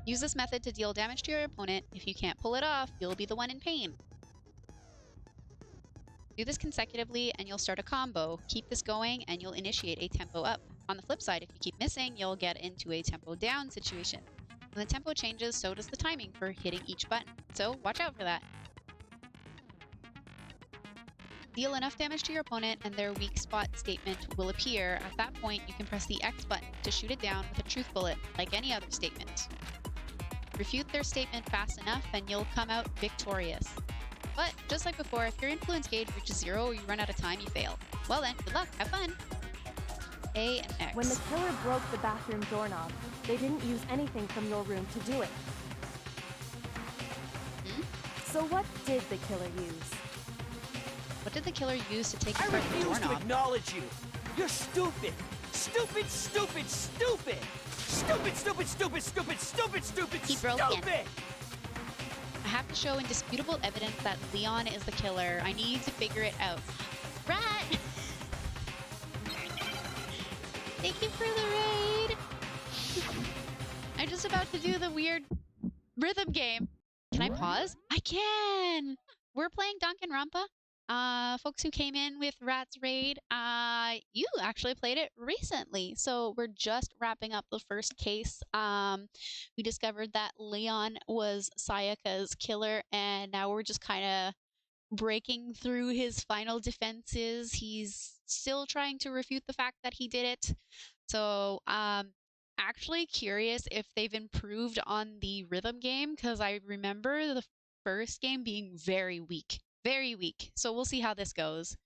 [SPEAKER 1] Use this method to deal damage to your opponent. If you can't pull it off, you'll be the one in pain. Do this consecutively and you'll start a combo. Keep this going and you'll initiate a tempo up. On the flip side, if you keep missing, you'll get into a tempo down situation. When the tempo changes, so does the timing for hitting each button. So watch out for that. Deal enough damage to your opponent and their weak spot statement will appear. At that point, you can press the X button to shoot it down with a truth bullet, like any other statement. Refute their statement fast enough and you'll come out victorious. But just like before, if your influence gauge reaches 0 or you run out of time, you fail. Well then, good luck, have fun. A and X.
[SPEAKER 6] When the killer broke the bathroom doorknob, they didn't use anything from your room to do it. So what did the killer use?
[SPEAKER 1] What did the killer use to take
[SPEAKER 8] I
[SPEAKER 1] apart the
[SPEAKER 8] refuse to
[SPEAKER 1] doorknob?
[SPEAKER 8] acknowledge you. You're stupid. Stupid, stupid, stupid. Stupid, stupid, stupid, stupid, stupid, stupid,
[SPEAKER 1] He broke
[SPEAKER 8] stupid.
[SPEAKER 1] in. I have to show indisputable evidence that Leon is the killer. I need to figure it out. Rat! Thank you for the raid! I'm just about to do the weird rhythm game. Can I pause? I can! We're playing Danganronpa. Folks who came in with Rat's Raid, you actually played it recently. So we're just wrapping up the first case. We discovered that Leon was Sayaka's killer, and now we're just kind of breaking through his final defenses. He's still trying to refute the fact that he did it. So, actually curious if they've improved on the rhythm game, because I remember the first game being very weak. Very weak. So we'll see how this goes.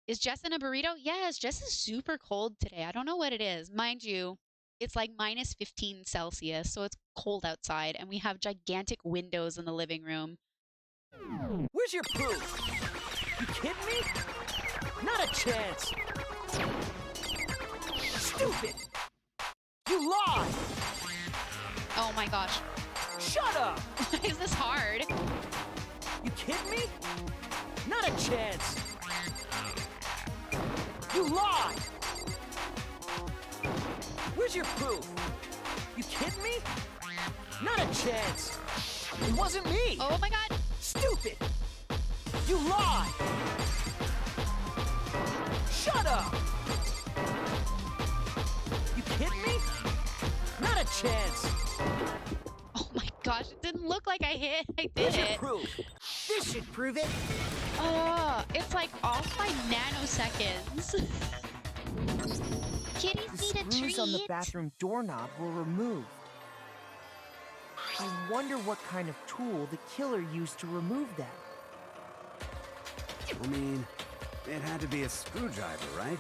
[SPEAKER 1] Is Jess in a burrito? Yes, Jess is super cold today. I don't know what it is. Mind you, it's like minus 15 Celsius, so it's cold outside, and we have gigantic windows in the living room.
[SPEAKER 8] Where's your proof? You kidding me? Not a chance. Stupid. You lied.
[SPEAKER 1] Oh my gosh.
[SPEAKER 8] Shut up.
[SPEAKER 1] Why is this hard?
[SPEAKER 8] You kidding me? Not a chance. You lied. Where's your proof? You kidding me? Not a chance. It wasn't me.
[SPEAKER 1] Oh my god.
[SPEAKER 8] Stupid. You lied. Shut up. You kidding me? Not a chance.
[SPEAKER 1] Oh my gosh, it didn't look like I hit. I did
[SPEAKER 8] Where's your
[SPEAKER 1] it.
[SPEAKER 8] proof?
[SPEAKER 2] This should prove it.
[SPEAKER 1] Oh, it's like off by nanoseconds. Kitties
[SPEAKER 3] The
[SPEAKER 1] need a
[SPEAKER 3] screws
[SPEAKER 1] treat.
[SPEAKER 3] on the bathroom doorknob were removed. I wonder what kind of tool the killer used to remove them.
[SPEAKER 5] I mean, it had to be a screwdriver, right?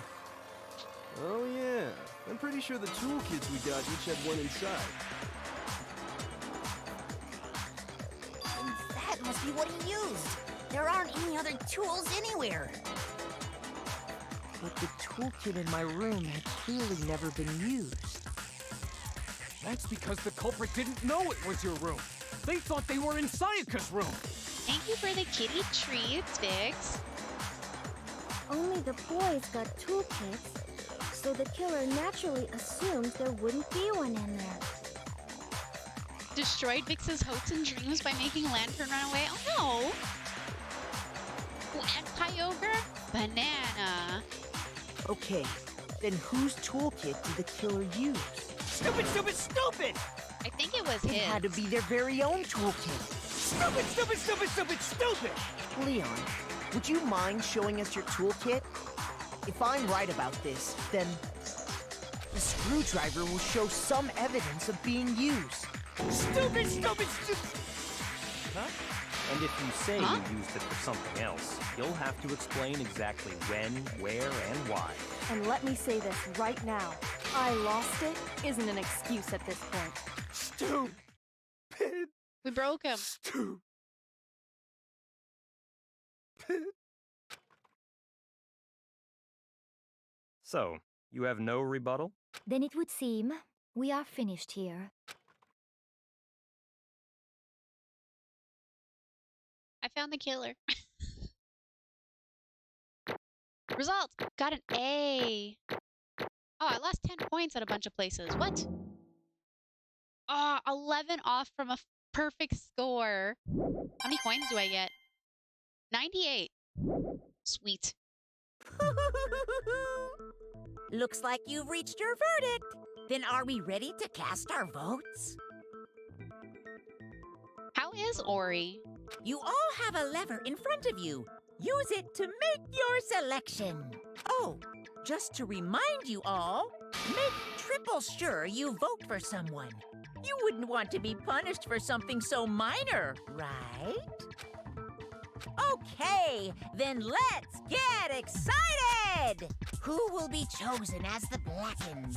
[SPEAKER 15] Oh yeah, I'm pretty sure the toolkits we got each had one inside.
[SPEAKER 2] And that must be what he used. There aren't any other tools anywhere.
[SPEAKER 3] But the toolkit in my room had clearly never been used.
[SPEAKER 4] That's because the culprit didn't know it was your room. They thought they were in Sayaka's room.
[SPEAKER 1] Thank you for the kitty treats, Vix.
[SPEAKER 14] Only the boys got toolkits, so the killer naturally assumed there wouldn't be one in there.
[SPEAKER 1] Destroyed Vix's hopes and dreams by making Lantern run away. Oh no! Anti-ogre? Banana.
[SPEAKER 3] Okay, then whose toolkit did the killer use?
[SPEAKER 8] Stupid, stupid, stupid!
[SPEAKER 1] I think it was
[SPEAKER 3] It
[SPEAKER 1] his.
[SPEAKER 3] had to be their very own toolkit.
[SPEAKER 8] Stupid, stupid, stupid, stupid, stupid!
[SPEAKER 3] Leon, would you mind showing us your toolkit? If I'm right about this, then the screwdriver will show some evidence of being used.
[SPEAKER 8] Stupid, stupid, stupid!
[SPEAKER 10] Huh? And if you say
[SPEAKER 1] Huh?
[SPEAKER 10] you used it for something else, you'll have to explain exactly when, where, and why.
[SPEAKER 6] And let me say this right now. I lost it isn't an excuse at this point.
[SPEAKER 8] Stupid!
[SPEAKER 1] We broke him.
[SPEAKER 8] Stupid!
[SPEAKER 10] So, you have no rebuttal?
[SPEAKER 9] Then it would seem we are finished here.
[SPEAKER 1] I found the killer. Results! Got an A. Oh, I lost 10 points at a bunch of places. What? Oh, 11 off from a perfect score. How many coins do I get? 98. Sweet.
[SPEAKER 2] Looks like you've reached your verdict. Then are we ready to cast our votes?
[SPEAKER 1] How is Ori?
[SPEAKER 2] You all have a lever in front of you. Use it to make your selection. Oh, just to remind you all, make triple sure you vote for someone. You wouldn't want to be punished for something so minor, right? Okay, then let's get excited! Who will be chosen as the Blackened?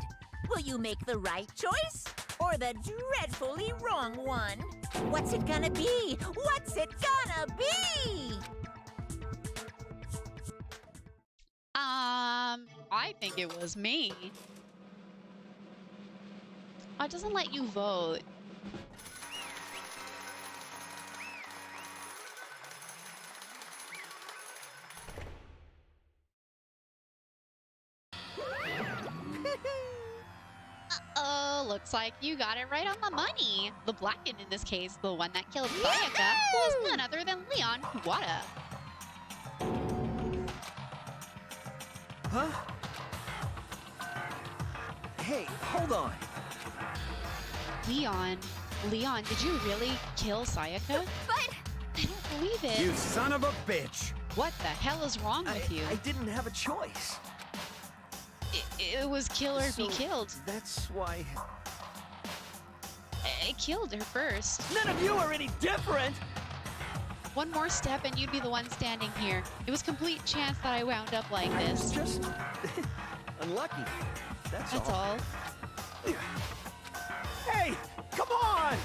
[SPEAKER 2] Will you make the right choice or the dreadfully wrong one? What's it gonna be? What's it gonna be?
[SPEAKER 1] I think it was me. Oh, it doesn't let you vote. Looks like you got it right on the money. The Blackened in this case, the one that killed Sayaka, was none other than Leon Kuwata.
[SPEAKER 12] Huh? Hey, hold on.
[SPEAKER 1] Leon, did you really kill Sayaka?
[SPEAKER 13] But
[SPEAKER 1] I don't believe it.
[SPEAKER 5] You son of a bitch!
[SPEAKER 1] What the hell is wrong with you?
[SPEAKER 12] I didn't have a choice.
[SPEAKER 1] It was kill or be killed.
[SPEAKER 12] That's why...
[SPEAKER 1] I killed her first.
[SPEAKER 8] None of you are any different!
[SPEAKER 1] One more step and you'd be the one standing here. It was complete chance that I wound up like this.
[SPEAKER 12] I was just... unlucky. That's
[SPEAKER 1] all.
[SPEAKER 8] Hey, come on!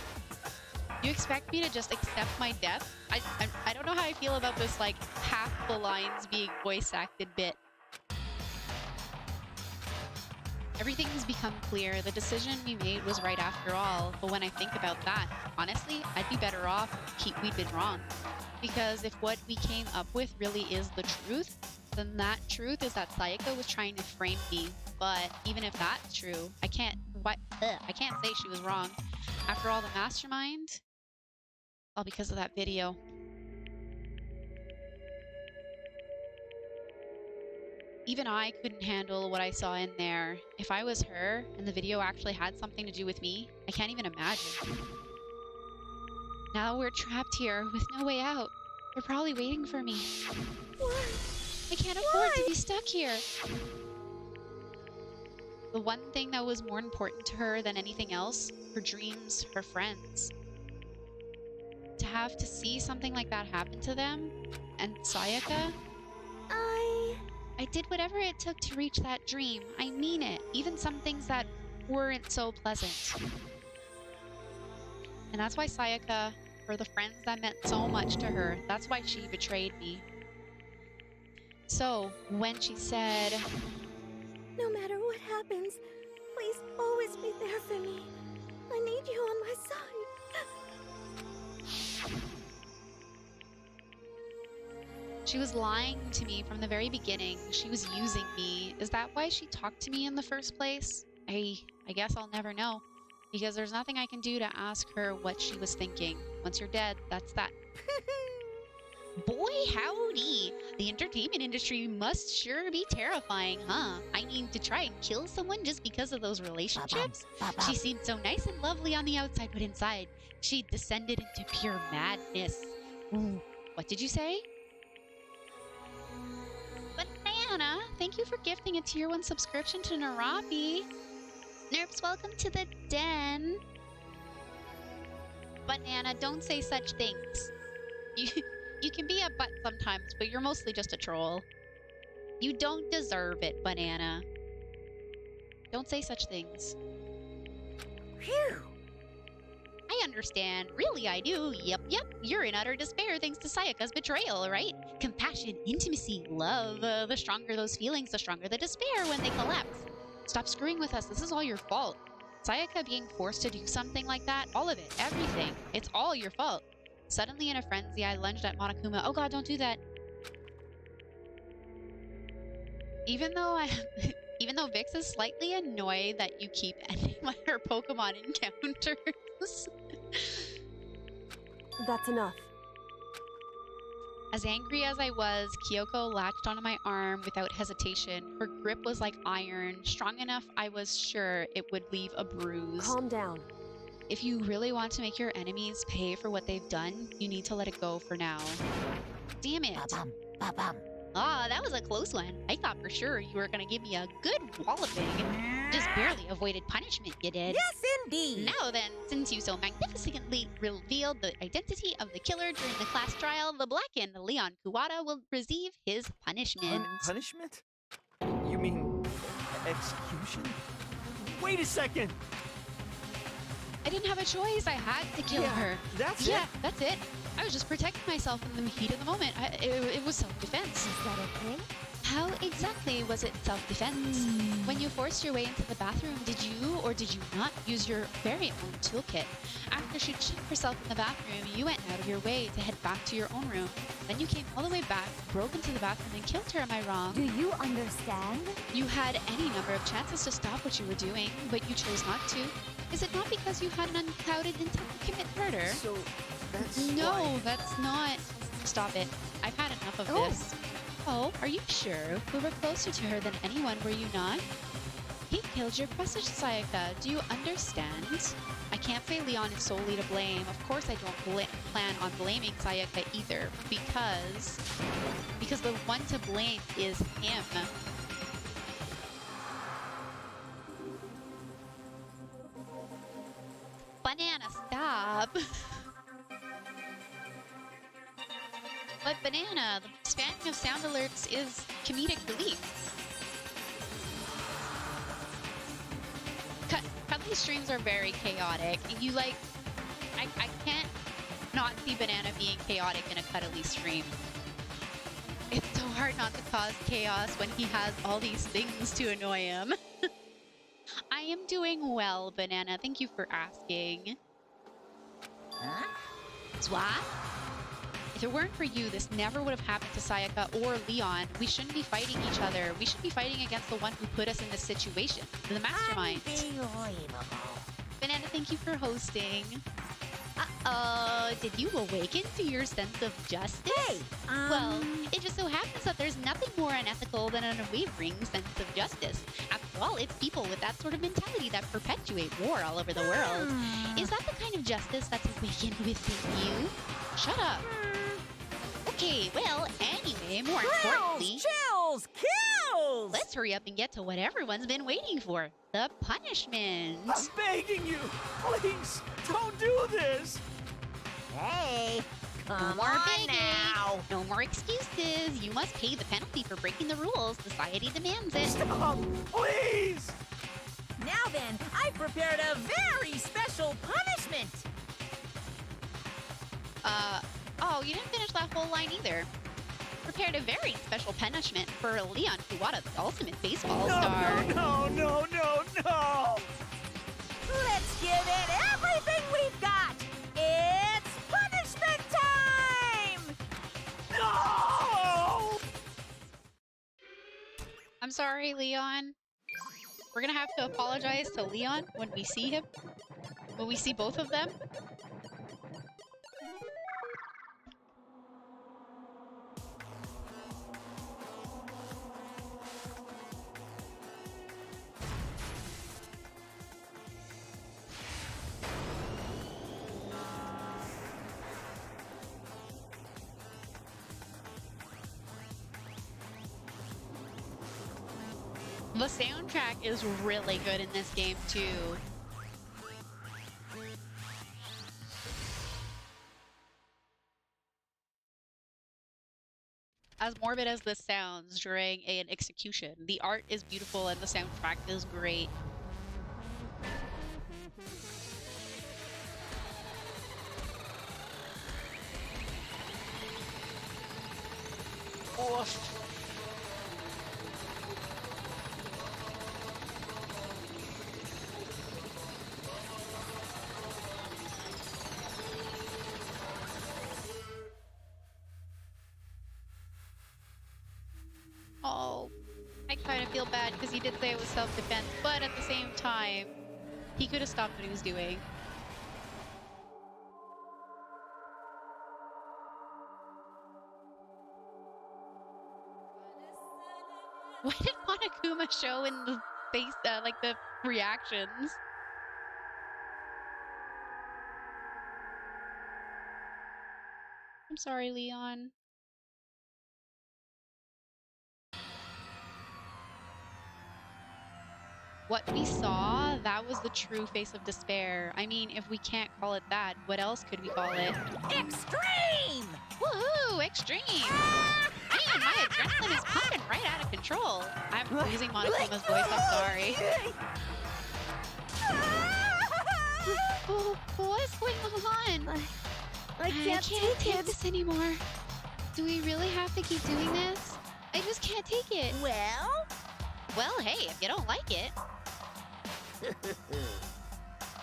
[SPEAKER 1] You expect me to just accept my death? I don't know how I feel about this, like, half the lines being voice acted bit. Everything's become clear. The decision we made was right after all. But when I think about that, honestly, I'd be better off if we'd been wrong. Because if what we came up with really is the truth, then that truth is that Sayaka was trying to frame me. But even if that's true, I can't say she was wrong. After all, the mastermind, all because of that video. Even I couldn't handle what I saw in there. If I was her, and the video actually had something to do with me, I can't even imagine. Now we're trapped here with no way out. They're probably waiting for me.
[SPEAKER 14] Why?
[SPEAKER 1] I can't afford to be stuck here. The one thing that was more important to her than anything else, her dreams, her friends. To have to see something like that happen to them, and Sayaka, I did whatever it took to reach that dream. I mean it. Even some things that weren't so pleasant. And that's why Sayaka, for the friends that meant so much to her, that's why she betrayed me. So, when she said,
[SPEAKER 14] No matter what happens, please always be there for me. I need you on my side.
[SPEAKER 1] she was lying to me from the very beginning. She was using me. Is that why she talked to me in the first place? I guess I'll never know. Because there's nothing I can do to ask her what she was thinking. Once you're dead, that's that. Boy, howdy! The entertainment industry must sure be terrifying, huh? I mean, to try and kill someone just because of those relationships? She seemed so nice and lovely on the outside, but inside, she descended into pure madness. Ooh, what did you say? Banana, thank you for gifting a tier 1 subscription to Narapi. Nerps, welcome to the den. Banana, don't say such things. You can be a butt sometimes, but you're mostly just a troll. You don't deserve it, Banana. Don't say such things.
[SPEAKER 2] Phew.
[SPEAKER 1] I understand. Really, I do. Yep. You're in utter despair thanks to Sayaka's betrayal, right? Compassion, intimacy, love. The stronger those feelings, the stronger the despair when they collapse. Stop screwing with us. This is all your fault. Sayaka being forced to do something like that, all of it, everything. It's all your fault. Suddenly in a frenzy, I lunged at Monokuma. Oh god, don't do that. Even though Vix is slightly annoyed that you keep ending her Pokemon encounters.
[SPEAKER 6] That's enough.
[SPEAKER 1] As angry as I was, Kyoko latched onto my arm without hesitation. Her grip was like iron, strong enough I was sure it would leave a bruise.
[SPEAKER 6] Calm down.
[SPEAKER 1] If you really want to make your enemies pay for what they've done, you need to let it go for now. Damn it. Ah, that was a close one. I thought for sure you were gonna give me a good walloping. Just barely avoided punishment, you did.
[SPEAKER 2] Yes, indeed.
[SPEAKER 1] Now then, since you so magnificently revealed the identity of the killer during the class trial, the blackened Leon Kuwata will receive his punishment.
[SPEAKER 8] Punishment? You mean execution? Wait a second!
[SPEAKER 1] I didn't have a choice. I had to kill her.
[SPEAKER 8] That's
[SPEAKER 1] it? Yeah, that's it. I was just protecting myself in the heat of the moment. It was self-defense.
[SPEAKER 9] Is that okay?
[SPEAKER 1] How exactly was it self-defense? When you forced your way into the bathroom, did you or did you not use your very own toolkit? After she shut herself in the bathroom, you went out of your way to head back to your own room. Then you came all the way back, broke into the bathroom, and killed her. Am I wrong?
[SPEAKER 9] Do you understand?
[SPEAKER 1] You had any number of chances to stop what you were doing, but you chose not to. Is it not because you had an unclouded intent to commit murder?
[SPEAKER 8] So, that's
[SPEAKER 1] that's not. Stop it. I've had enough of this. Oh, are you sure? We were closer to her than anyone, were you not? He killed your precious Sayaka. Do you understand? I can't say Leon is solely to blame. Of course I don't plan on blaming Sayaka either, because the one to blame is him. Banana, stop! But Banana, the spamming of sound alerts is comedic relief. Cuddly streams are very chaotic. You I can't not see Banana being chaotic in a cuddly stream. It's so hard not to cause chaos when he has all these things to annoy him. I am doing well, Banana. Thank you for asking.
[SPEAKER 2] Huh?
[SPEAKER 1] Swat? If it weren't for you, this never would have happened to Sayaka or Leon. We shouldn't be fighting each other. We should be fighting against the one who put us in this situation, the mastermind.
[SPEAKER 2] Unbelievable.
[SPEAKER 1] Banana, thank you for hosting. Uh-oh, did you awaken to your sense of justice?
[SPEAKER 2] Hey,
[SPEAKER 1] Well, it just so happens that there's nothing more unethical than an unwavering sense of justice. After all, it's people with that sort of mentality that perpetuate war all over the world. Is that the kind of justice that's awakened within you? Shut up. Okay, well, anyway, more importantly...
[SPEAKER 2] Chills! Kills!
[SPEAKER 1] Let's hurry up and get to what everyone's been waiting for. The punishment.
[SPEAKER 8] I'm begging you! Please, don't do this!
[SPEAKER 2] Hey,
[SPEAKER 1] No
[SPEAKER 2] come
[SPEAKER 1] more
[SPEAKER 2] on
[SPEAKER 1] begging.
[SPEAKER 2] now.
[SPEAKER 1] No more excuses. You must pay the penalty for breaking the rules. Society demands it.
[SPEAKER 8] Stop! Please!
[SPEAKER 2] Now then, I've prepared a very special punishment.
[SPEAKER 1] Oh, you didn't finish that whole line either. Prepared a very special punishment for Leon Kuwata, the ultimate baseball star.
[SPEAKER 8] No!
[SPEAKER 2] Let's give it everything we've got. It's punishment time!
[SPEAKER 8] No!
[SPEAKER 1] I'm sorry, Leon. We're gonna have to apologize to Leon when we see him. When we see both of them. The soundtrack is really good in this game, too. As morbid as this sounds during an execution, the art is beautiful and the soundtrack is great. Oof. Oh, I kind of feel bad because he did say it was self-defense, but at the same time, he could have stopped what he was doing. Why did Monokuma show in the face, like the reactions? I'm sorry, Leon. What we saw, that was the true face of despair. I mean, if we can't call it that, what else could we call it?
[SPEAKER 2] Extreme!
[SPEAKER 1] Woohoo! Extreme! Man, my adrenaline is pumping right out of control. I'm losing Monokuma's voice, I'm sorry. What's going on?
[SPEAKER 14] I can't take
[SPEAKER 1] this anymore. Do we really have to keep doing this? I just can't take it. Well, hey, if you don't like it,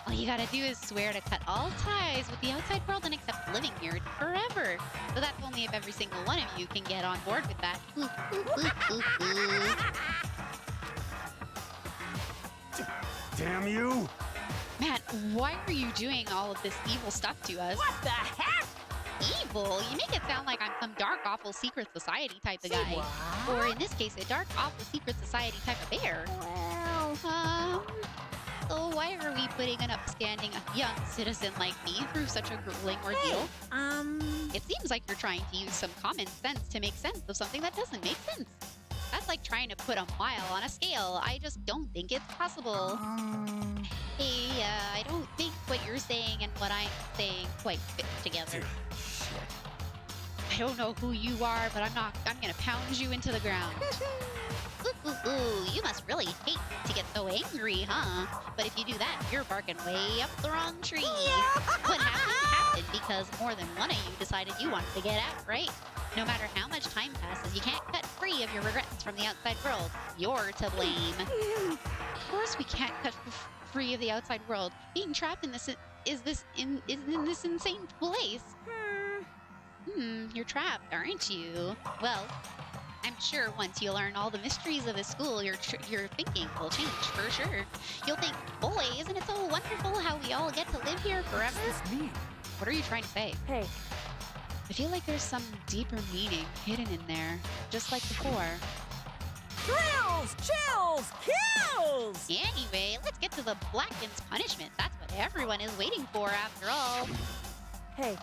[SPEAKER 1] all you gotta do is swear to cut all ties with the outside world and accept living here forever. But that's only if every single one of you can get on board with that.
[SPEAKER 5] Damn you!
[SPEAKER 1] Matt, why are you doing all of this evil stuff to us?
[SPEAKER 2] What the heck?
[SPEAKER 1] Evil? You make it sound like I'm some dark, awful secret society type of guy. Or in this case, a dark, awful secret society type of bear.
[SPEAKER 14] Well,
[SPEAKER 1] So why are we putting an upstanding young citizen like me through such a grueling ordeal? It seems like you're trying to use some common sense to make sense of something that doesn't make sense. That's like trying to put a mile on a scale. I just don't think it's possible. Hey, I don't think what you're saying and what I'm saying quite fit together. I don't know who you are, but I'm gonna pound you into the ground. You must really hate to get so angry, huh? But if you do that, you're barking way up the wrong tree. What happened because more than one of you decided you wanted to get out, right? No matter how much time passes, you can't cut free of your regrets from the outside world. You're to blame. Of course we can't cut free of the outside world. Being trapped in this in this insane place. You're trapped, aren't you? Well, I'm sure once you learn all the mysteries of this school, your thinking will change for sure. You'll think, boy, isn't it so wonderful how we all get to live here forever?
[SPEAKER 4] What does this mean?
[SPEAKER 1] What are you trying to say?
[SPEAKER 6] Hey,
[SPEAKER 1] I feel like there's some deeper meaning hidden in there, just like before.
[SPEAKER 2] Thrills, chills, kills!
[SPEAKER 1] Anyway, let's get to the Blacken's punishment. That's what everyone is waiting for after all.
[SPEAKER 6] hey,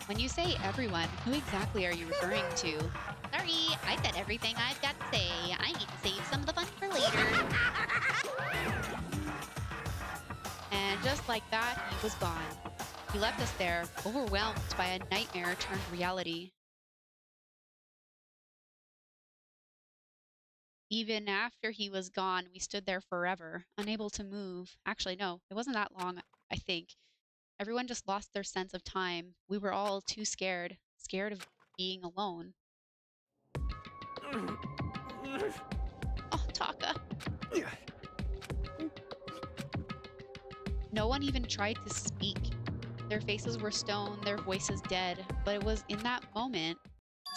[SPEAKER 1] When you say everyone, who exactly are you referring to? Sorry, I said everything I've got to say. I need to save some of the fun for later. And just like that, he was gone. He left us there, overwhelmed by a nightmare turned reality. Even after he was gone, we stood there forever, unable to move. Actually, no, it wasn't that long, I think. Everyone just lost their sense of time. We were all too scared of being alone. Oh, Taka. No one even tried to speak. Their faces were stone, their voices dead, but it was in that moment.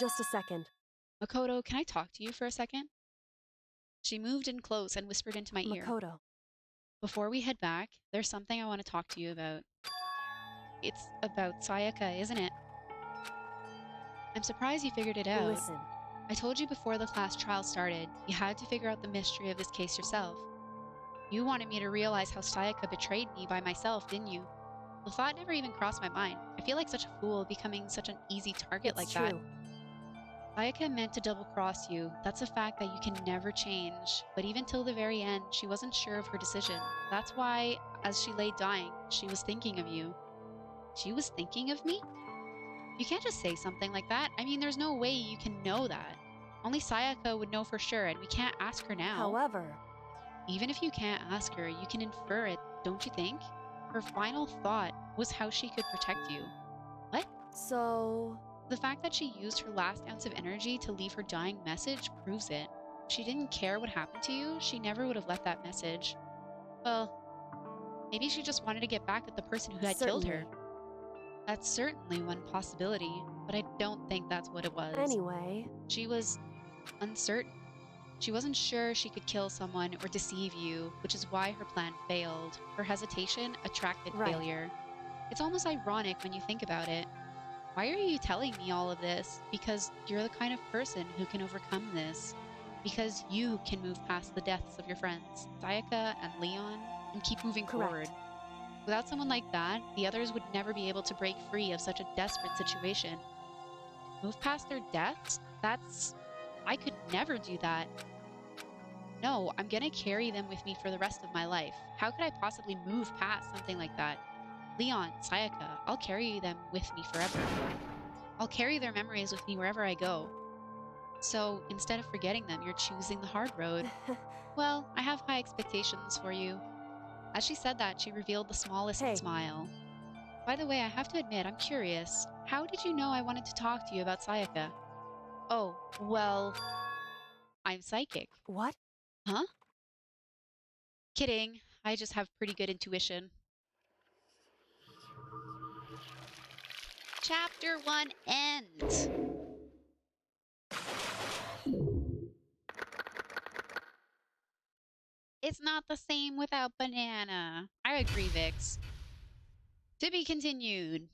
[SPEAKER 6] just a second.
[SPEAKER 1] Makoto, can I talk to you for a second? She moved in close and whispered into my ear.
[SPEAKER 6] Makoto.
[SPEAKER 1] Before we head back, there's something I want to talk to you about. It's about Sayaka, isn't it? I'm surprised you figured it out.
[SPEAKER 6] Listen,
[SPEAKER 1] I told you before the class trial started, you had to figure out the mystery of this case yourself. You wanted me to realize how Sayaka betrayed me by myself, didn't you? The thought never even crossed my mind. I feel like such a fool becoming such an easy target
[SPEAKER 6] it's
[SPEAKER 1] like
[SPEAKER 6] true.
[SPEAKER 1] that. Sayaka meant to double-cross you. That's a fact that you can never change. But even till the very end, she wasn't sure of her decision. That's why, as she lay dying, she was thinking of you. She was thinking of me? You can't just say something like that. I mean, there's no way you can know that. Only Sayaka would know for sure, and we can't ask her now.
[SPEAKER 6] However,
[SPEAKER 1] even if you can't ask her, you can infer it, don't you think? Her final thought was how she could protect you. What?
[SPEAKER 6] so...
[SPEAKER 1] The fact that she used her last ounce of energy to leave her dying message proves it. If she didn't care what happened to you, she never would have left that message. Well, maybe she just wanted to get back at the person who had killed her. That's certainly one possibility, but I don't think that's what it was.
[SPEAKER 6] Anyway...
[SPEAKER 1] She was uncertain. She wasn't sure she could kill someone or deceive you, which is why her plan failed. Her hesitation attracted failure. It's almost ironic when you think about it. Why are you telling me all of this? Because you're the kind of person who can overcome this. Because you can move past the deaths of your friends, Sayaka and Leon, and keep moving forward. Without someone like that, the others would never be able to break free of such a desperate situation. Move past their deaths? I could never do that. No, I'm gonna carry them with me for the rest of my life. How could I possibly move past something like that? Leon, Sayaka, I'll carry them with me forever. I'll carry their memories with me wherever I go. So instead of forgetting them, you're choosing the hard road. Well, I have high expectations for you. As she said that, she revealed the smallest
[SPEAKER 6] Hey.
[SPEAKER 1] smile. By the way, I have to admit, I'm curious. How did you know I wanted to talk to you about Sayaka? Oh, well, I'm psychic.
[SPEAKER 6] What?
[SPEAKER 1] Huh? Kidding. I just have pretty good intuition. Chapter 1 ends. It's not the same without banana. I agree, Vix. To be continued.